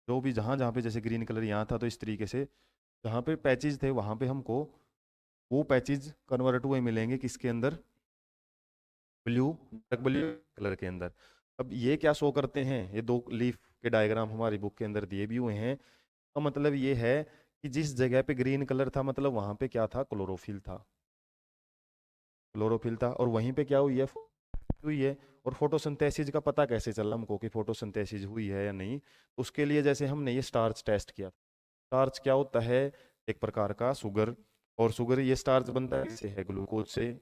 जो भी जहाँ जहाँ पे जैसे ग्रीन कलर यहाँ था, तो इस तरीके से जहाँ पे पैचेज थे वहाँ पे हमको वो पैचेज कन्वर्ट हुए मिलेंगे किसके अंदर, ब्लू, डार्क ब्लू कलर के अंदर। अब ये क्या शो करते हैं, ये दो लीफ के डायग्राम हमारी बुक के अंदर दिए भी हुए हैं। तो मतलब ये है कि जिस जगह पे ग्रीन कलर था, मतलब वहां पे क्या था, क्लोरोफिल था, क्लोरोफिल था। और वहीं पे क्या हुई है। और फोटोसिंथेसिस का पता कैसे चला हमको कि फोटोसिंथेसिस हुई है या नहीं, उसके लिए जैसे हमने ये स्टार्च टेस्ट किया। स्टार्च क्या होता है, एक प्रकार का शुगर, और शुगर ये स्टार्च बनता है किससे, है ग्लूकोज से।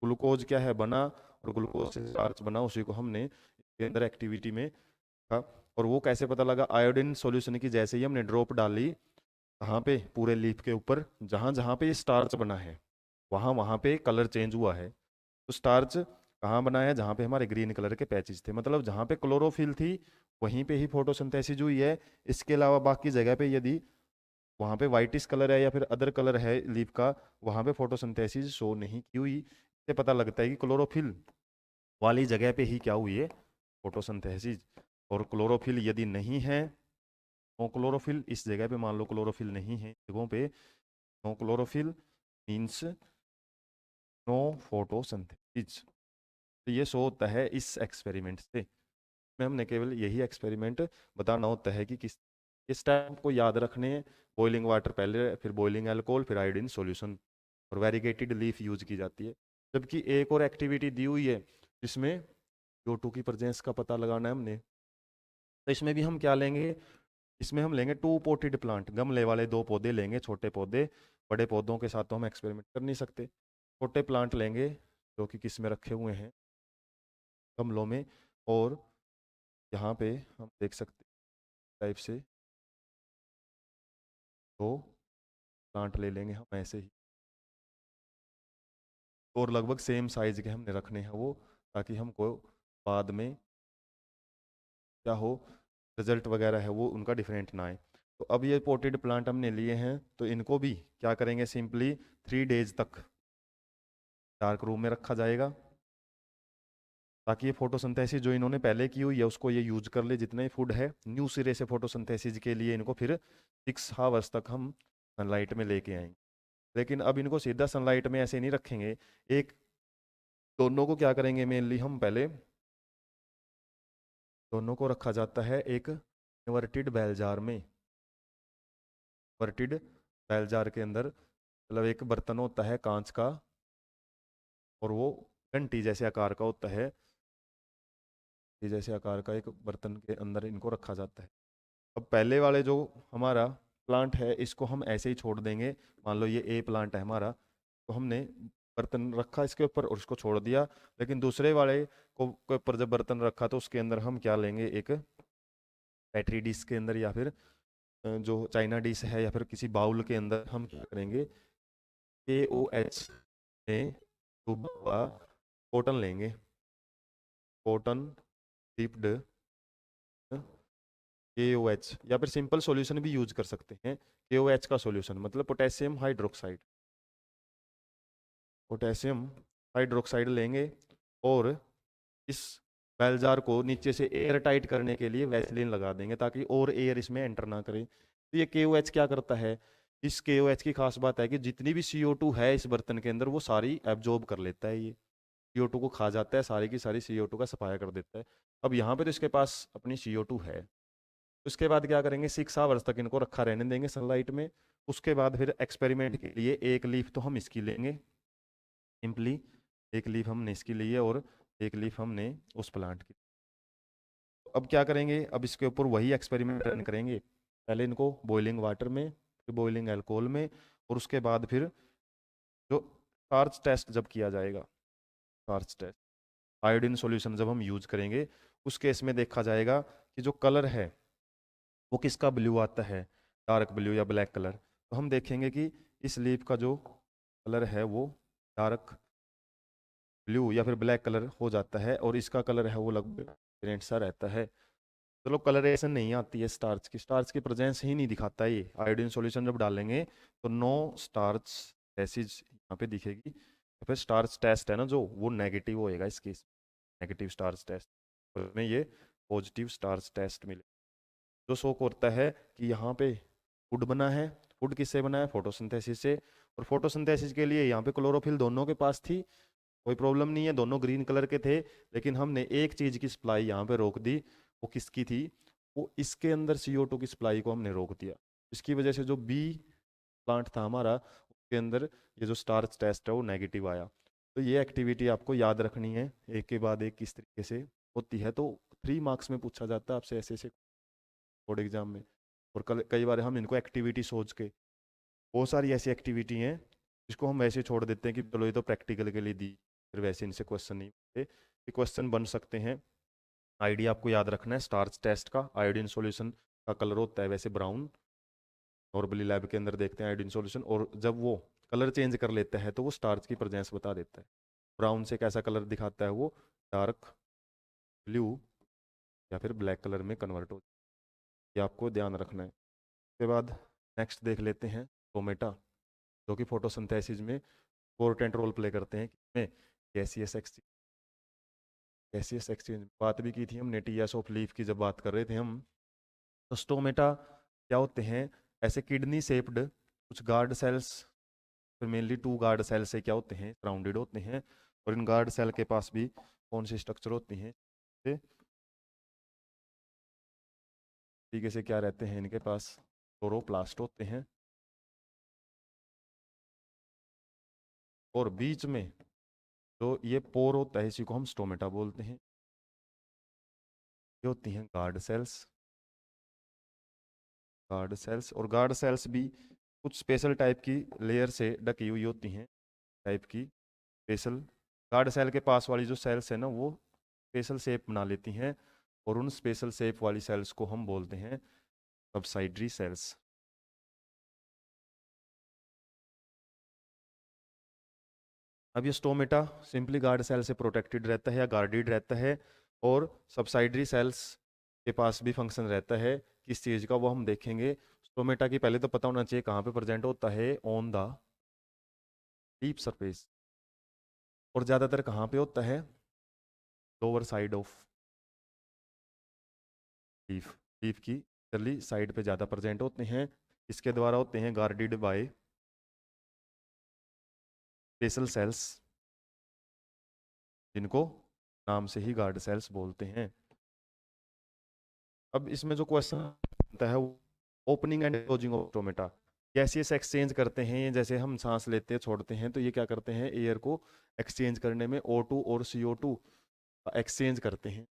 ग्लूकोज क्या है बना, और ग्लूकोज से स्टार्च बना, उसी को हमने इसके अंदर एक्टिविटी में रखा। और वो कैसे पता लगा, आयोडीन सॉल्यूशन की जैसे ही हमने ड्रॉप डाली, कहाँ पे, पूरे लीफ के ऊपर, जहाँ जहाँ पे ये स्टार्च बना है वहाँ वहाँ पे कलर चेंज हुआ है। तो स्टार्च कहाँ बना है, जहाँ पे हमारे ग्रीन कलर के पैचेस थे, मतलब जहाँ पे क्लोरोफिल थी वहीं पे ही फोटोसिंथेसिस हुई है। इसके अलावा बाकी जगह पे यदि वहाँ पे वाइटिश कलर है या फिर अदर कलर है लीफ का, वहाँ पे फोटोसिंथेसिस शो नहीं की हुई। इससे पता लगता है कि क्लोरोफिल वाली जगह पे ही क्या हुई है, फोटोसिंथेसिस। और क्लोरोफिल यदि नहीं है, नो क्लोरोफिल, इस जगह पे मान लो क्लोरोफिल नहीं है जगहों पे, no chlorophyll means no photosynthesis. तो ये शो होता है इस एक्सपेरिमेंट से। में हमने केवल यही एक्सपेरिमेंट बताना होता है कि किस इस टाइप को याद रखने, बॉइलिंग वाटर पहले, फिर बॉइलिंग अल्कोहल, फिर आयोडीन सॉल्यूशन, और वेरीगेटेड लीफ यूज की जाती है। जबकि एक और एक्टिविटी दी हुई है जिसमें CO2 की प्रेजेंस का पता लगाना है हमने। तो इसमें भी हम क्या लेंगे, इसमें हम लेंगे टू पोटेड प्लांट, गमले वाले दो पौधे लेंगे, छोटे पौधे। बड़े पौधों के साथ तो हम एक्सपेरिमेंट कर नहीं सकते, छोटे प्लांट लेंगे जो कि किस में रखे हुए हैं, गमलों में। और यहाँ पे हम देख सकते टाइप से दो प्लांट ले लेंगे हम ऐसे ही, और लगभग सेम साइज के हमने रखने हैं वो, ताकि हमको बाद में क्या हो, रिजल्ट वगैरह है वो उनका डिफरेंट ना आए। तो अब ये पोटेड प्लांट हमने लिए हैं, तो इनको भी क्या करेंगे, सिंपली 3 डेज तक डार्क रूम में रखा जाएगा, ताकि ये फोटोसिंथेसिस जो इन्होंने पहले की हुई है उसको ये यूज कर ले, जितना ही फूड है न्यू सिरे से फोटोसिंथेसिस के लिए इनको फिर 6 आवर्स तक हम सनलाइट में लेके आएंगे। लेकिन अब इनको सीधा सनलाइट में ऐसे नहीं रखेंगे, एक दोनों को क्या करेंगे, मेनली हम पहले दोनों को रखा जाता है एक इन्वर्टेड बेल जार में। इन्वर्टेड बेल जार के अंदर मतलब एक बर्तन होता है कांच का, और वो घंटी जैसे आकार का होता है, ये जैसे आकार का एक बर्तन के अंदर इनको रखा जाता है। अब पहले वाले जो हमारा प्लांट है इसको हम ऐसे ही छोड़ देंगे, मान लो ये ए प्लांट है हमारा, तो हमने बर्तन रखा इसके ऊपर और उसको छोड़ दिया। लेकिन दूसरे वाले को के ऊपर जब बर्तन रखा तो उसके अंदर हम क्या लेंगे, एक बैटरी डिश के अंदर या फिर जो चाइना डिश है या फिर किसी बाउल के अंदर हम क्या करेंगे, KOH में डूबा हुआ कॉटन लेंगे, कॉटन डिप्ड KOH, या फिर सिंपल सॉल्यूशन भी यूज कर सकते हैं। KOH का सॉल्यूशन मतलब पोटेशियम हाइड्रोक्साइड, पोटेशियम हाइड्रोक्साइड लेंगे और इस बेल जार को नीचे से एयर टाइट करने के लिए वैसलीन लगा देंगे ताकि और एयर इसमें एंटर ना करे। तो ये KOH क्या करता है, इस KOH की खास बात है कि जितनी भी CO2 है इस बर्तन के अंदर वो सारी एब्जॉर्ब कर लेता है। ये CO2 को खा जाता है, सारी की सारी CO2 का सफाया कर देता है। अब यहाँ पे तो इसके पास अपनी CO2 है। उसके बाद क्या करेंगे, 6 आवर्स तक इनको रखा रहने देंगे सनलाइट में। उसके बाद फिर एक्सपेरिमेंट के लिए एक लीफ तो हम इसकी लेंगे, सिंपली एक लीफ हमने इसकी ली है और एक लीफ हमने उस प्लांट की। अब क्या करेंगे, अब इसके ऊपर वही एक्सपेरिमेंट रन करेंगे। पहले इनको बॉइलिंग वाटर में, फिर बॉइलिंग अल्कोहल में, और उसके बाद फिर जो टार्च टेस्ट जब किया जाएगा, टार्च टेस्ट आयोडीन सॉल्यूशन जब हम यूज करेंगे, उस केस में देखा जाएगा कि जो कलर है वो किसका ब्लू आता है, डार्क ब्लू या ब्लैक कलर। तो हम देखेंगे कि इस लीफ का जो कलर है वो डार्क ब्लू या फिर ब्लैक कलर हो जाता है, और इसका कलर है वो लगभग ग्रेड सा रहता है। चलो कलरेशन नहीं आती है स्टार्च की, स्टार्च की प्रेजेंस ही नहीं दिखाता ये। आयोडीन सॉल्यूशन जब डालेंगे तो नो स्टार्च एसिड यहाँ पे दिखेगी। तो फिर स्टार्च टेस्ट है ना जो, वो नेगेटिव होएगा इस केस, नेगेटिव स्टार्च टेस्ट। तो हमें ये पॉजिटिव स्टार्च टेस्ट मिले, जो शो करता है कि यहाँ पे फूड बना है। फूड किससे बना है, फोटोसिंथेसिस से। और फोटोसिंथेसिस के लिए यहाँ पे क्लोरोफिल दोनों के पास थी, कोई प्रॉब्लम नहीं है, दोनों ग्रीन कलर के थे। लेकिन हमने एक चीज की सप्लाई यहाँ पे रोक दी, वो किसकी थी, वो इसके अंदर CO2 की सप्लाई को हमने रोक दिया। इसकी वजह से जो बी प्लांट था हमारा, उसके अंदर ये जो स्टार्च टेस्ट है वो नेगेटिव आया। तो ये एक्टिविटी आपको याद रखनी है, एक के बाद एक किस तरीके से होती है। तो 3 मार्क्स में पूछा जाता है आपसे ऐसे ऐसे बोर्ड एग्जाम में। और कई बार हम इनको एक्टिविटी सोच के, बहुत सारी ऐसी एक्टिविटी हैं जिसको हम वैसे छोड़ देते हैं कि चलो ये तो प्रैक्टिकल के लिए दी, फिर वैसे इनसे क्वेश्चन नहीं बनते। ये क्वेश्चन बन सकते हैं। आइडिया आपको याद रखना है स्टार्च टेस्ट का, आयोडीन सॉल्यूशन का कलर होता है वैसे ब्राउन, नॉर्मली लैब के अंदर देखते हैं आयोडीन सॉल्यूशन, और जब वो कलर चेंज कर लेता है तो वो स्टार्च की प्रेजेंस बता देता है। ब्राउन से कैसा कलर दिखाता है, वो डार्क ब्लू या फिर ब्लैक कलर में कन्वर्ट हो, ये आपको ध्यान रखना है। उसके बाद नेक्स्ट देख लेते हैं टोमेटा, जो कि फोटोसिंथेसिस में इम्पोर्टेंट रोल प्ले करते हैं। किसमें, गैसियस एक्सचेंज। गैसियस एक्सचेंज बात भी की थी हमने TS ऑफ लीफ की जब बात कर रहे थे हम। तो स्टोमेटा क्या होते हैं, ऐसे किडनी शेप्ड कुछ गार्ड सेल्स, फिर मेनली 2 गार्ड सेल से क्या होते हैं, सराउंडेड होते हैं। और इन गार्ड सेल के पास भी कौन सी स्ट्रक्चर होती हैं, तरीके से क्या रहते हैं इनके पास, क्लोरोप्लास्ट होते हैं। और बीच में जो ये पोर होता है, इसी को हम स्टोमेटा बोलते हैं। ये होती हैं गार्ड सेल्स, गार्ड सेल्स। और गार्ड सेल्स भी कुछ स्पेशल टाइप की लेयर से ढकी हुई होती हैं, टाइप की स्पेशल। गार्ड सेल के पास वाली जो सेल्स है ना, वो स्पेशल शेप बना लेती हैं, और उन स्पेशल शेप वाली सेल्स को हम बोलते हैं सबसाइडरी सेल्स। अब ये स्टोमेटा सिंपली गार्ड सेल से प्रोटेक्टेड रहता है या गार्डेड रहता है, और सबसाइडरी सेल्स के पास भी फंक्शन रहता है किस चीज़ का, वो हम देखेंगे। स्टोमेटा की पहले तो पता होना चाहिए कहाँ पे प्रेजेंट होता है, ऑन द डीप सरफेस। और ज़्यादातर कहाँ पे होता है, lower side of leaf, leaf की चली साइड पे ज़्यादा प्रेजेंट होते हैं। इसके द्वारा होते हैं गार्डेड बाय बेसल सेल्स, जिनको नाम से ही गार्ड सेल्स बोलते हैं। अब इसमें जो क्वेश्चन आता है वो opening and closing of stomata, gaseous exchange करते हैं। ये जैसे हम सांस लेते हैं छोड़ते हैं, तो ये क्या करते हैं, एयर को एक्सचेंज करने में O2 और CO2 का एक्सचेंज करते हैं।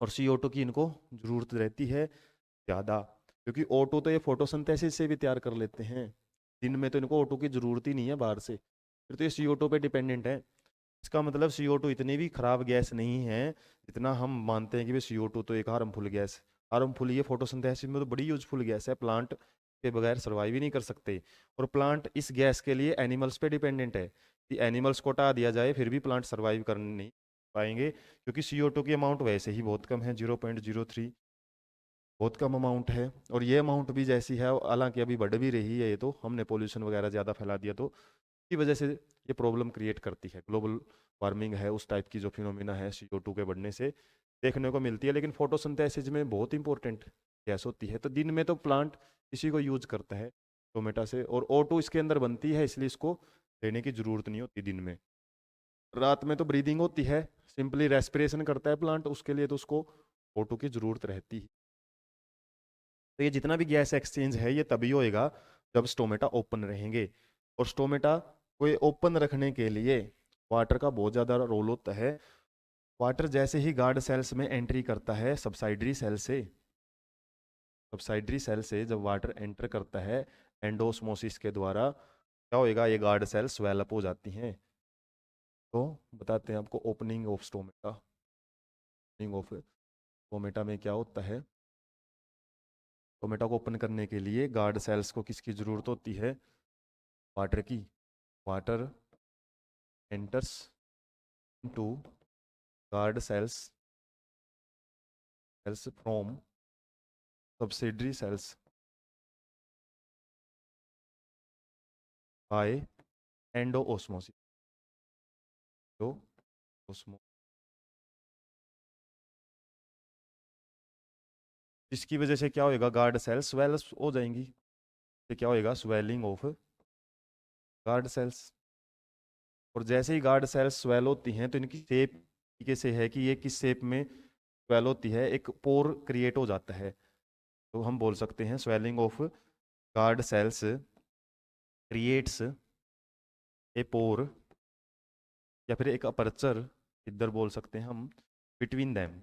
और CO2 की इनको ज़रूरत रहती है ज़्यादा, क्योंकि O2 तो ये फोटोसिंथेसिस से भी तैयार कर लेते हैं। दिन में तो इनको O2 की ज़रूरत ही नहीं है बाहर से, फिर तो ये CO2 पे डिपेंडेंट है। इसका मतलब CO2 इतनी भी खराब गैस नहीं है जितना हम मानते हैं कि CO2 तो एक हार्मफुल गैस। हार्मफुल, ये फोटोसिंथेसिस में तो बड़ी यूजफुल गैस है, प्लांट के बगैर सर्वाइव ही नहीं कर सकते। और प्लांट इस गैस के लिए एनिमल्स पे डिपेंडेंट है, कि एनिमल्स को हटा दिया जाए फिर भी प्लांट सर्वाइव कर नहीं पाएंगे, क्योंकि CO2 की अमाउंट वैसे ही बहुत कम है, 0.03, बहुत कम अमाउंट है। और ये अमाउंट भी जैसी है, हालांकि अभी बढ़ भी रही है, ये तो हमने पोल्यूशन वगैरह ज़्यादा फैला दिया तो की वजह से ये प्रॉब्लम क्रिएट करती है। ग्लोबल वार्मिंग है, उस टाइप की जो फिनोमिना है CO2 के बढ़ने से देखने को मिलती है। लेकिन फोटोसिंथेसिस में बहुत इंपॉर्टेंट गैस होती है, तो दिन में तो प्लांट इसी को यूज करता है टोमेटा से, और O2 इसके अंदर बनती है, इसलिए इसको देने की जरूरत नहीं होती दिन में। रात में तो ब्रीदिंग होती है, सिंपली रेस्पिरेशन करता है प्लांट, उसके लिए तो उसको O2 की जरूरत रहती है। तो ये जितना भी गैस एक्सचेंज है ये तभी होएगा जब स्टोमेटा ओपन रहेंगे। और स्टोमेटा को ओपन रखने के लिए वाटर का बहुत ज़्यादा रोल होता है। वाटर जैसे ही गार्ड सेल्स में एंट्री करता है सब्साइडरी सेल से जब वाटर एंटर करता है एंडोस्मोसिस के द्वारा, क्या होएगा, ये गार्ड सेल स्वेलअप हो जाती हैं। तो बताते हैं आपको opening of stomata. Opening of stomata में क्या होता है, स्टोमेटा को ओपन करने के लिए गार्ड सेल्स को किसकी ज़रूरत होती है, वाटर की। Water enters into guard cells from subsidiary cells by endoosmosis. इसकी वजह से क्या होएगा, गार्ड सेल्स स्वेल हो जाएंगी, तो क्या होएगा, स्वेलिंग ऑफ गार्ड सेल्स। और जैसे ही गार्ड सेल्स स्वेल होती हैं तो इनकी शेप तरीके से है कि ये किस शेप में स्वेल होती है, एक पोर क्रिएट हो जाता है। तो हम बोल सकते हैं swelling of guard cells creates a pore, या फिर एक अपर्चर इधर बोल सकते हैं हम, बिटवीन दैम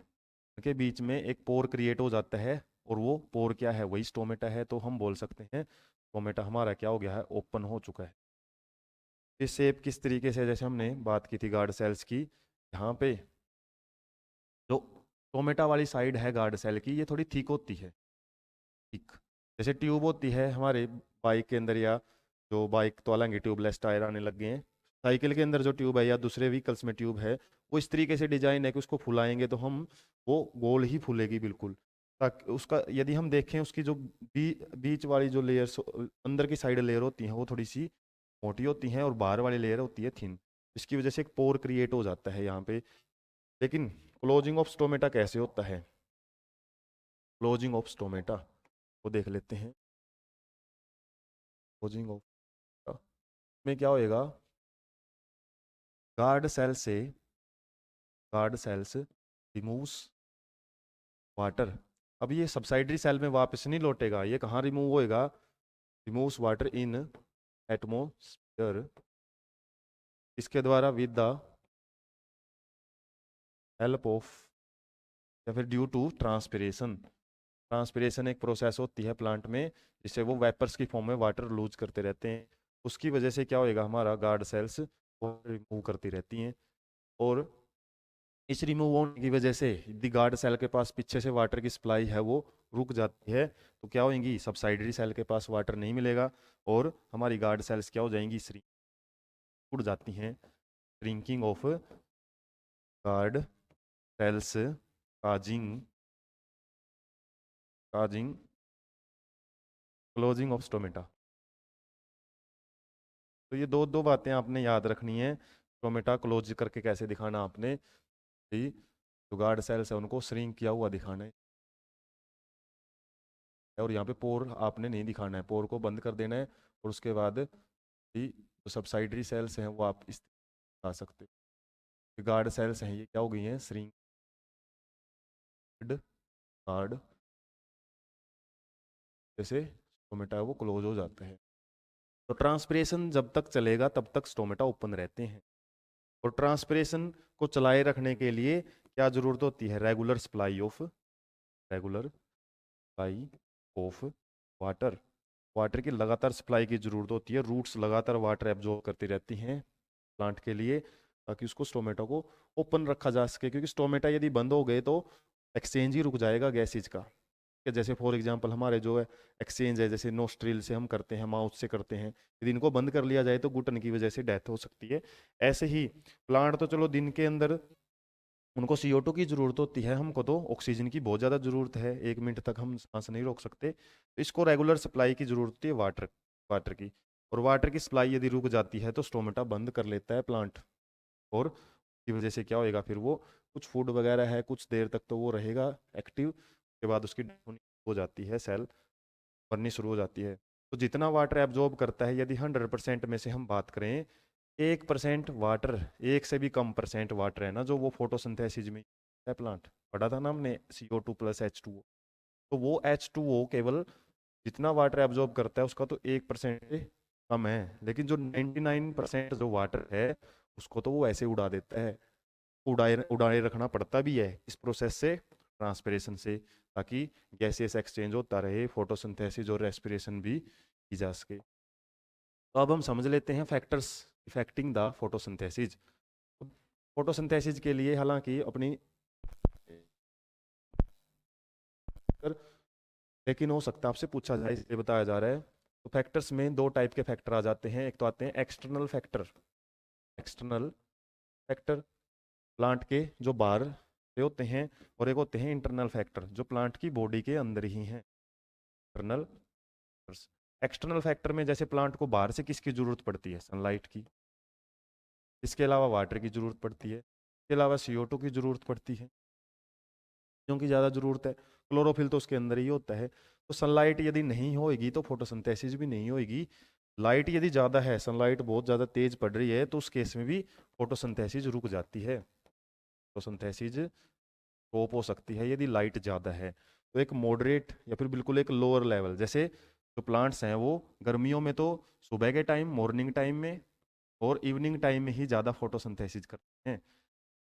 के बीच में एक पोर क्रिएट हो जाता है। और वो पोर क्या है, वही स्टोमेटा है। तो हम बोल सकते हैं स्टोमेटा हमारा क्या हो गया है, ओपन हो चुका है। इस शेप किस तरीके से, जैसे हमने बात की थी गार्ड सेल्स की, यहाँ पे जो स्टोमेटा वाली साइड है गार्ड सेल की, ये थोड़ी थिक होती है, थिक, जैसे ट्यूब होती है हमारे बाइक के अंदर, या जो बाइक तो हालांकि ट्यूबलेस टायर आने लग गए हैं, साइकिल के अंदर जो ट्यूब है या दूसरे व्हीकल्स में ट्यूब है, वो इस तरीके से डिजाइन है कि उसको फुलाएंगे तो हम वो गोल ही फूलेगी बिल्कुल। ताकि उसका यदि हम देखें उसकी जो बीच वाली जो लेयर्स अंदर की साइड लेयर होती हैं वो थोड़ी सी मोटी होती हैं, और बाहर वाली लेयर होती है थिन। इसकी वजह से एक पोर क्रिएट हो जाता है यहाँ पे। लेकिन क्लोजिंग ऑफ स्टोमेटा कैसे होता है, क्लोजिंग ऑफ स्टोमेटा वो देख लेते हैं। क्लोजिंग ऑफ में क्या होएगा, गार्ड सेल से गार्ड सेल्स रिमूव्स वाटर। अब ये सब्साइडरी सेल में वापस नहीं लौटेगा, ये कहाँ रिमूव होएगा, रिमूव्स वाटर इन एटमोस्फियर, इसके द्वारा विद द हेल्प ऑफ, या फिर ड्यू टू ट्रांसपिरेशन। ट्रांसपिरेशन एक प्रोसेस होती है प्लांट में जिससे वो वेपर्स की फॉर्म में वाटर लूज करते रहते हैं। उसकी वजह से क्या होएगा, हमारा गार्ड सेल्स वो रिमूव करती रहती हैं। और इस रिमूव होने की वजह से यदि गार्ड सेल के पास पीछे से वाटर की सप्लाई है वो रुक जाती है, तो क्या होंगी, सब्साइडरी सेल के पास वाटर नहीं मिलेगा, और हमारी गार्ड सेल्स क्या हो जाएंगी, उड़ जाती हैं। Shrinking of guard sales causing causing closing of stomata. तो ये दो दो बातें आपने याद रखनी है, स्टोमेटा क्लोज करके कैसे दिखाना आपने, कि जो गार्ड सेल्स है उनको श्रिंक किया हुआ दिखाना है, और यहाँ पे पोर आपने नहीं दिखाना है, पोर को बंद कर देना है। और उसके बाद ही जो सब्साइडरी सेल्स हैं वो आप इस दिखा सकते हो। गार्ड सेल्स हैं ये क्या हो गई हैं, श्रिंक्ड गार्ड, जैसे स्टोमेटा वो क्लोज हो जाता है। तो ट्रांसपिरेशन जब तक चलेगा तब तक स्टोमेटा ओपन रहते हैं। और ट्रांसपिरेशन को चलाए रखने के लिए क्या जरूरत होती है, regular supply of water. Water की लगातार सप्लाई की जरूरत होती है, रूट्स लगातार वाटर एब्जॉर्ब करती रहती हैं प्लांट के लिए, ताकि उसको स्टोमेटा को ओपन रखा जा सके। क्योंकि स्टोमेटा यदि बंद हो गए तो एक्सचेंज ही रुक जाएगा गैसेज का। कि जैसे फॉर एग्जांपल हमारे जो है एक्सचेंज है, जैसे नोस्ट्रिल से हम करते हैं, माउथ से करते हैं, यदि इनको बंद कर लिया जाए तो घुटन की वजह से डेथ हो सकती है। ऐसे ही प्लांट तो चलो दिन के अंदर उनको CO2 की ज़रूरत होती है, हमको तो ऑक्सीजन की बहुत ज़्यादा ज़रूरत है, 1 मिनट तक हम सांस नहीं रोक सकते, तो इसको रेगुलर सप्लाई की ज़रूरत होती है वाटर की। और वाटर की सप्लाई यदि रुक जाती है तो स्टोमेटा बंद कर लेता है प्लांट, और की वजह से क्या होएगा, फिर वो कुछ फूड वगैरह है कुछ देर तक तो वो रहेगा एक्टिव, के बाद उसकी death हो जाती है, सेल बननी शुरू हो जाती है। तो जितना वाटर एब्जॉर्ब करता है, यदि 100% में से हम बात करें, 1% वाटर, एक से भी कम परसेंट वाटर है ना जो वो फोटोसिंथेसिस में है प्लांट, पढ़ा था ना हमने CO2 प्लस H2O। तो वो H2O केवल जितना वाटर एब्जॉर्ब करता है उसका तो 1% कम है, लेकिन जो 99% जो वाटर है उसको तो वो ऐसे उड़ा देता है। उड़ाए उड़ाए रखना पड़ता भी है इस प्रोसेस से, ट्रांसपिरेशन से, ताकि गैसियस एक्सचेंज होता रहे, फोटोसिंथेसिस और रेस्पिरेशन भी की जा सके। तो अब हम समझ लेते हैं factors affecting the photosynthesis. Photosynthesis के लिए हालांकि अपनी, लेकिन हो सकता है आपसे पूछा जाए इसलिए बताया जा रहा है। तो फैक्टर्स में दो टाइप के फैक्टर आ जाते हैं, एक तो आते हैं external factor, external factor plant के जो बाहर से होते हैं, और एक होते हैं इंटरनल फैक्टर जो प्लांट की बॉडी के अंदर ही हैं, इंटरनल। एक्सटर्नल फैक्टर में जैसे प्लांट को बाहर से किसकी जरूरत पड़ती है, सनलाइट की, इसके अलावा वाटर की जरूरत पड़ती है, इसके अलावा CO2 की जरूरत पड़ती है, क्योंकि ज़्यादा ज़रूरत है, क्लोरोफिल तो उसके अंदर ही होता है। तो सनलाइट यदि नहीं होएगी तो फोटोसिंथेसिस भी नहीं होएगी। लाइट यदि ज़्यादा है, सनलाइट बहुत ज़्यादा तेज पड़ रही है, तो उस केस में भी फोटोसिंथेसिस रुक जाती है, फोटोसिंथेसिस स्टॉप हो सकती है यदि लाइट ज़्यादा है। तो एक मॉडरेट या फिर बिल्कुल एक लोअर लेवल, जैसे जो प्लांट्स हैं वो गर्मियों में तो सुबह के टाइम, मॉर्निंग टाइम में और इवनिंग टाइम में ही ज़्यादा फोटोसिंथेसिस करते हैं।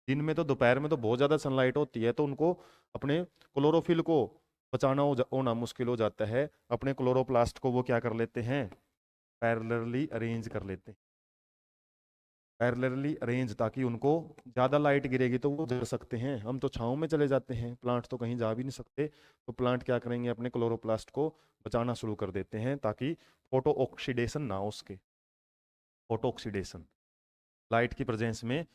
दिन में तो, दोपहर में तो बहुत ज़्यादा सनलाइट होती है, तो उनको अपने क्लोरोफिल को बचाना होना मुश्किल हो जाता है। अपने क्लोरोप्लास्ट को वो क्या कर लेते हैं, पैरेलली अरेंज कर लेते हैं, पैरेलली अरेंज, ताकि उनको ज़्यादा लाइट गिरेगी तो वो जल सकते हैं। हम तो छाँव में चले जाते हैं, प्लांट तो कहीं जा भी नहीं सकते, तो प्लांट क्या करेंगे, अपने क्लोरोप्लास्ट को बचाना शुरू कर देते हैं ताकि फोटो ऑक्सीडेशन ना हो उसके, फोटो ऑक्सीडेशन, लाइट की प्रेजेंस में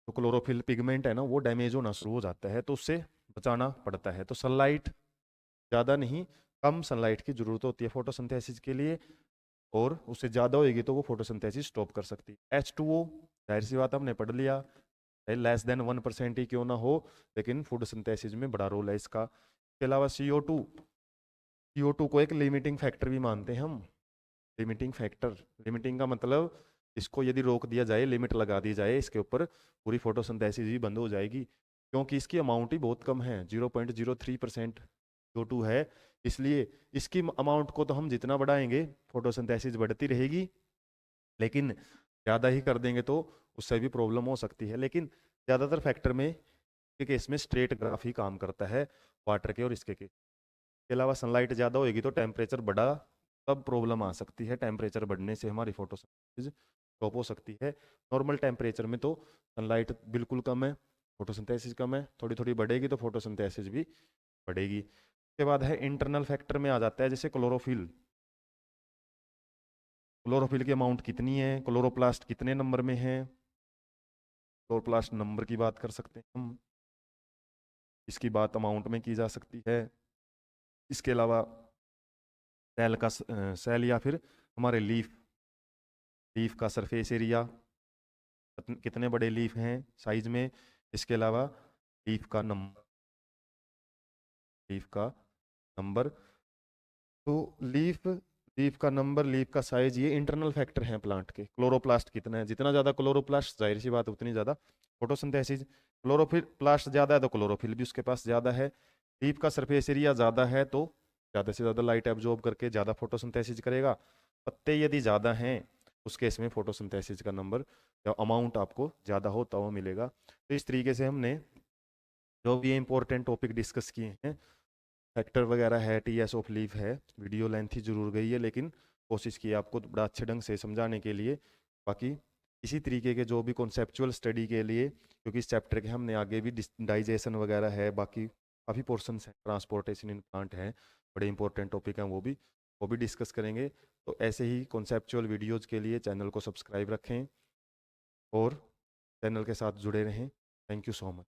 तो क्लोरोफिल पिगमेंट है ना वो डैमेज होना शुरू हो जाता है, तो उससे बचाना पड़ता है। तो सनलाइट ज़्यादा नहीं, कम सनलाइट की जरूरत होती है फोटोसिंथेसिस के लिए, और उससे ज़्यादा होएगी तो वो फोटोसिंथेसिस स्टॉप कर सकती है। H2O, जाहिर सी बात हमने पढ़ लिया, लेस देन 1% ही क्यों ना हो, लेकिन फोटोसिंथेसिस में बड़ा रोल है इसका। इसके अलावा CO2, CO2 को एक लिमिटिंग फैक्टर भी मानते हैं हम, लिमिटिंग फैक्टर, लिमिटिंग का मतलब इसको यदि रोक दिया जाए, लिमिट लगा दी जाए इसके ऊपर, पूरी फोटोसिंथेसिस भी बंद हो जाएगी, क्योंकि इसकी अमाउंट ही बहुत कम है, 0.03% CO2 है। इसलिए इसकी अमाउंट को तो हम जितना बढ़ाएंगे फोटोसिंथेसिस बढ़ती रहेगी, लेकिन ज़्यादा ही कर देंगे तो उससे भी प्रॉब्लम हो सकती है। लेकिन ज़्यादातर फैक्टर में के केस में स्ट्रेट ग्राफ ही काम करता है, वाटर के और इसके के अलावा सनलाइट ज़्यादा होएगी तो टेम्परेचर बढ़ा तब प्रॉब्लम आ सकती है, टेम्परेचर बढ़ने से हमारी फोटोसिंथेसिस स्टॉप हो सकती है। नॉर्मल टेम्परेचर में तो सनलाइट बिल्कुल कम है, फोटोसिंथेसिस कम है, थोड़ी थोड़ी बढ़ेगी तो फोटोसिंथेसिस भी बढ़ेगी। उसके बाद है इंटरनल फैक्टर में आ जाता है, जैसे क्लोरोफिल, क्लोरोफिल की अमाउंट कितनी है, क्लोरोप्लास्ट कितने नंबर में है, क्लोरोप्लास्ट नंबर की बात कर सकते हैं हम, इसकी बात अमाउंट में की जा सकती है। इसके अलावा सेल का सेल या फिर हमारे लीफ, लीफ का सरफेस एरिया, कितने बड़े लीफ हैं साइज में। इसके अलावा लीफ का नंबर, लीफ का नंबर, तो लीफ, लीफ का नंबर, लीफ का साइज, ये इंटरनल फैक्टर हैं प्लांट के। क्लोरोप्लास्ट कितना है, जितना ज़्यादा क्लोरोप्लास्ट जाहिर सी बात उतनी ज़्यादा फोटोसिंथेसिस, क्लोरोफिल प्लास्ट ज़्यादा है तो क्लोरोफिल भी उसके पास ज़्यादा है। लीफ का सरफेस एरिया ज़्यादा है तो ज़्यादा से ज़्यादा लाइट एब्जॉर्ब करके ज़्यादा फोटोसिंथेसिस करेगा। पत्ते यदि ज़्यादा हैं उस केस में फोटोसिंथेसिस का नंबर या अमाउंट आपको ज़्यादा होता हुआ मिलेगा। तो इस तरीके से हमने जो भी इंपॉर्टेंट टॉपिक डिस्कस किए हैं, फैक्टर वगैरह है, TS ऑफ लीफ है, वीडियो लेंथ ही जरूर गई है, लेकिन कोशिश की आपको बड़ा अच्छे ढंग से समझाने के लिए। बाकी इसी तरीके के जो भी कॉन्सेप्चुअल स्टडी के लिए, क्योंकि इस चैप्टर के हमने आगे भी डाइजेशन वगैरह है, बाकी काफ़ी पोर्शंस हैं, ट्रांसपोर्टेशन इन प्लांट हैं, बड़े इंपॉर्टेंट टॉपिक हैं, वो भी डिस्कस करेंगे। तो ऐसे ही कॉन्सेप्चुअल वीडियोज़ के लिए चैनल को सब्सक्राइब रखें और चैनल के साथ जुड़े रहें। Thank you so much.